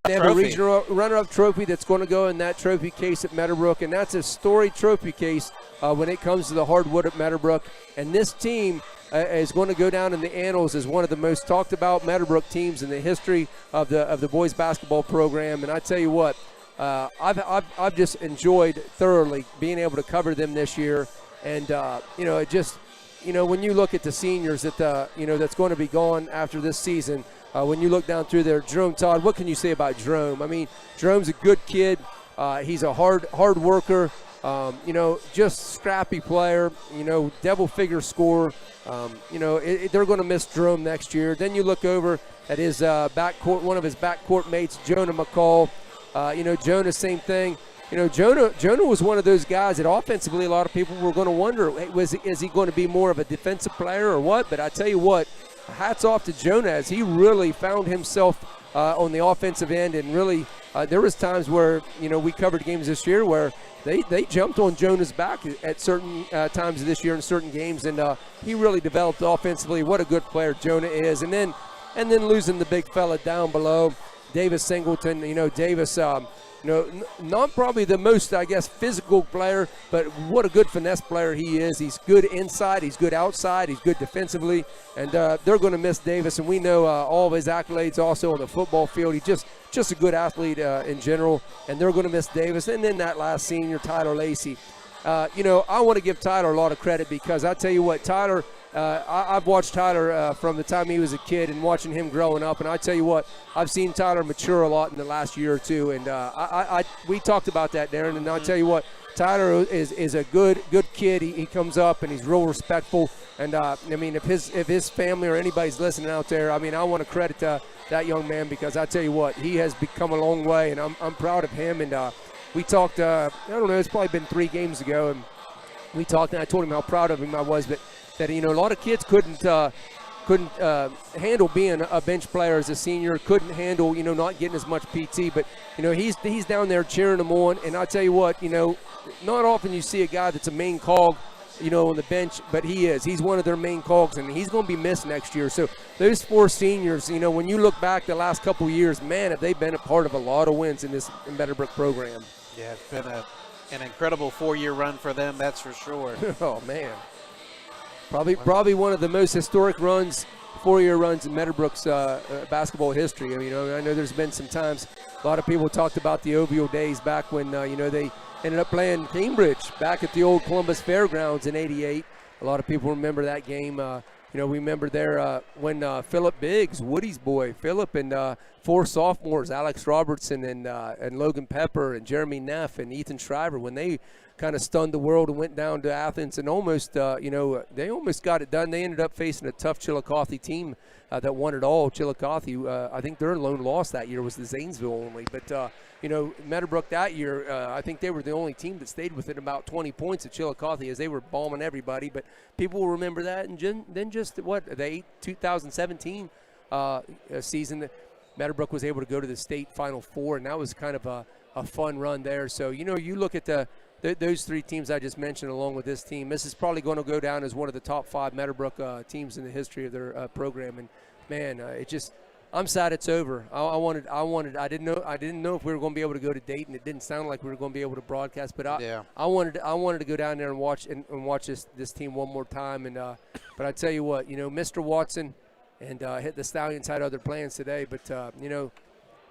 They have a regional runner-up trophy that's going to go in that trophy case at Meadowbrook, and that's a storied trophy case when it comes to the hardwood at Meadowbrook. And this team is going to go down in the annals as one of the most talked about Meadowbrook teams in the history of the boys basketball program. And I tell you what, I've just enjoyed thoroughly being able to cover them this year. And it just, when you look at the seniors that that's going to be gone after this season. When you look down through there, Jerome Todd, what can you say about Jerome? I mean, Jerome's a good kid. He's a hard worker. Just scrappy player. Devil figure scorer. They're going to miss Jerome next year. Then you look over at his backcourt, one of his backcourt mates, Jonah McCall. Jonah, same thing. Jonah was one of those guys that offensively a lot of people were going to wonder, is he going to be more of a defensive player or what? But I tell you what, hats off to Jonah as he really found himself on the offensive end, and really there was times where we covered games this year where they jumped on Jonah's back at certain times of this year in certain games, and he really developed offensively. What a good player Jonah is, and then losing the big fella down below. Davis Singleton. Davis, not probably the most, I guess, physical player, but what a good finesse player he is. He's good inside, he's good outside, he's good defensively, and they're going to miss Davis. And we know all of his accolades also on the football field. He's just a good athlete in general, and they're going to miss Davis. And then that last senior, Tyler Lacey. I want to give Tyler a lot of credit because I tell you what, Tyler, I've watched Tyler from the time he was a kid and watching him growing up, and I tell you what, I've seen Tyler mature a lot in the last year or two, and we talked about that, Darren, and I'll tell you what, Tyler is a good kid. He comes up and he's real respectful, and if his family or anybody's listening out there, I want to credit that young man because I tell you what, he has become a long way, and I'm proud of him. And we talked, I don't know, it's probably been 3 games ago, and we talked, and I told him how proud of him I was, but that a lot of kids couldn't handle being a bench player as a senior, couldn't handle not getting as much PT, but he's down there cheering them on. And I tell you what, not often you see a guy that's a main cog on the bench, but he's one of their main cogs, and he's going to be missed next year. So those 4 seniors, when you look back the last couple of years, man, have they been a part of a lot of wins in this Meadowbrook program. Yeah, it's been an incredible 4-year run for them, that's for sure. Oh man, probably one of the most historic runs, 4-year runs in Meadowbrook's basketball history. I know there's been some times a lot of people talked about the OVO days back when they ended up playing Cambridge back at the old Columbus Fairgrounds in '88. A lot of people remember that game. We remember there when Philip Biggs, Woody's boy, Philip, and 4 sophomores, Alex Robertson and Logan Pepper and Jeremy Neff and Ethan Shriver, when they kind of stunned the world and went down to Athens and almost, they almost got it done. They ended up facing a tough Chillicothe team that won it all. Chillicothe, I think their lone loss that year was the Zanesville only. But, Meadowbrook that year, I think they were the only team that stayed within about 20 points of Chillicothe as they were bombing everybody. But people will remember that. And then just, the 2017 season, Meadowbrook was able to go to the state Final Four, and that was kind of a fun run there. So, you look at those 3 teams I just mentioned along with this team, this is probably going to go down as one of the top 5 Meadowbrook teams in the history of their program. And, man, I'm sad it's over. I didn't know if we were going to be able to go to Dayton. It didn't sound like we were going to be able to broadcast, but I wanted to go down there and watch this team one more time. And but I tell you what, Mr. Watson and hit the Stallions had other plans today. But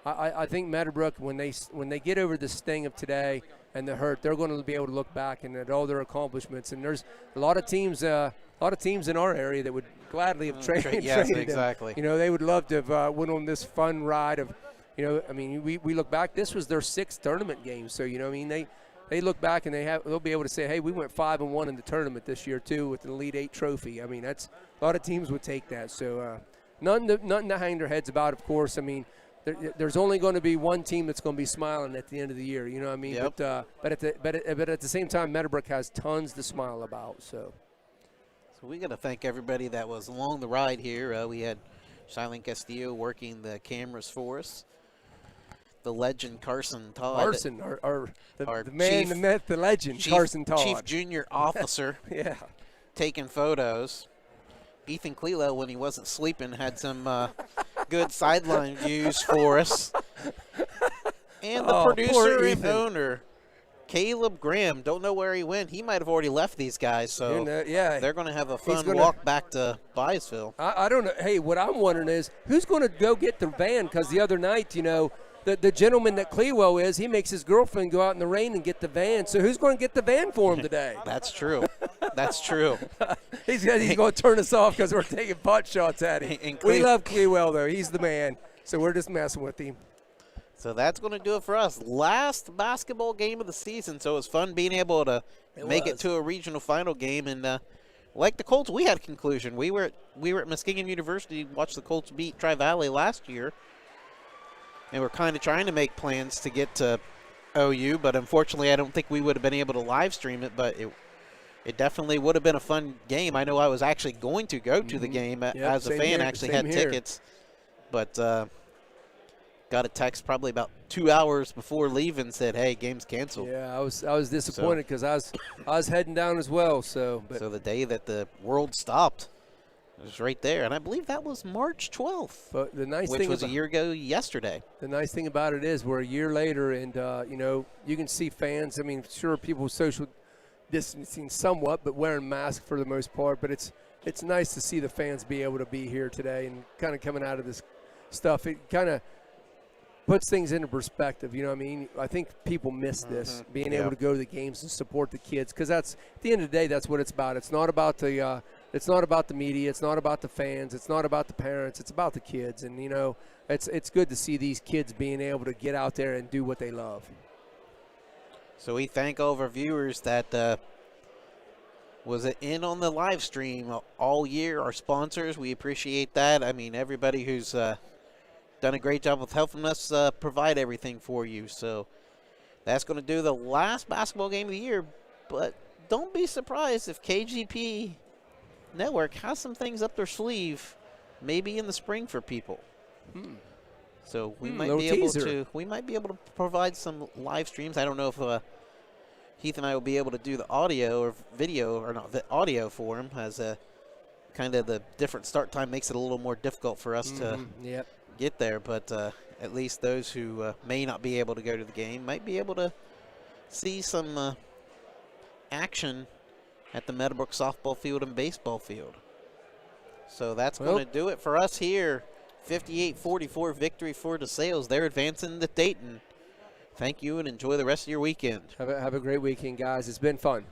I think Meadowbrook, when they get over the sting of today and the hurt, they're going to be able to look back and at all their accomplishments. And there's a lot of teams in our area that would gladly have traded. Yes, exactly. They would love to have went on this fun ride of, we look back. This was their 6th tournament game. So they look back and they'll be able to say, hey, we went 5-1 in the tournament this year too with an Elite 8 trophy. That's a lot of teams would take that. So nothing to hang their heads about. Of course, there's only going to be one team that's going to be smiling at the end of the year. You know what I mean? Yep. But at the same time, Meadowbrook has tons to smile about. So we got to thank everybody that was along the ride here. We had Shailene Castillo working the cameras for us. The legend Carson Todd. The man, chief, the myth, the legend, Carson Todd. Chief junior officer. Yeah. Taking photos. Ethan Clelo, when he wasn't sleeping, had some good sideline views for us. And the producer and owner, Caleb Graham, don't know where he went. He might have already left these guys, so they're going to have a fun walk back to Byesville. I don't know. Hey, what I'm wondering is who's going to go get the van? Because the other night, the gentleman that Clewell is, he makes his girlfriend go out in the rain and get the van. So who's going to get the van for him today? That's true. He's going to turn us off because we're taking pot shots at him. We love Clewell, though. He's the man. So we're just messing with him. So that's going to do it for us. Last basketball game of the season. So it was fun being able to make it to a regional final game. And like the Colts, we had a conclusion. We were at Muskegon University, watched the Colts beat Tri-Valley last year. And we're kind of trying to make plans to get to OU. But unfortunately, I don't think we would have been able to live stream it. But it definitely would have been a fun game. I know I was actually going to go to the game as a fan. Actually had tickets. But got a text probably about 2 hours before leaving, said, "Hey, game's canceled." Yeah, I was disappointed because I was heading down as well. So the day that the world stopped It was right there, and I believe that was March 12th, But the nice which thing was a year ago yesterday. The nice thing about it is we're a year later, and you know, you can see fans. I mean, sure, people social distancing somewhat, but wearing masks for the most part. But it's nice to see the fans be able to be here today and kind of coming out of this stuff. It kind of puts things into perspective. You know what I mean? I think people miss this, being able to go to the games and support the kids, because that's at the end of the day, that's what it's about. It's not about the media. It's not about the fans. It's not about the parents. It's about the kids. And, you know, it's good to see these kids being able to get out there and do what they love. So we thank all of our viewers that was in on the live stream all year, our sponsors. We appreciate that. I mean, everybody who's done a great job of helping us provide everything for you. So that's going to do the last basketball game of the year. But don't be surprised if KGP Network has some things up their sleeve, maybe in the spring for people. So we might be able to provide some live streams. I don't know if Heath and I will be able to do the audio or video, or not, the audio for him, as kind of the different start time makes it a little more difficult for us to get there. But at least those who may not be able to go to the game might be able to see some action at the Meadowbrook softball field and baseball field. So that's going to do it for us here. 58-44 victory for DeSales. They're advancing to Dayton. Thank you and enjoy the rest of your weekend. Have a great weekend, guys. It's been fun.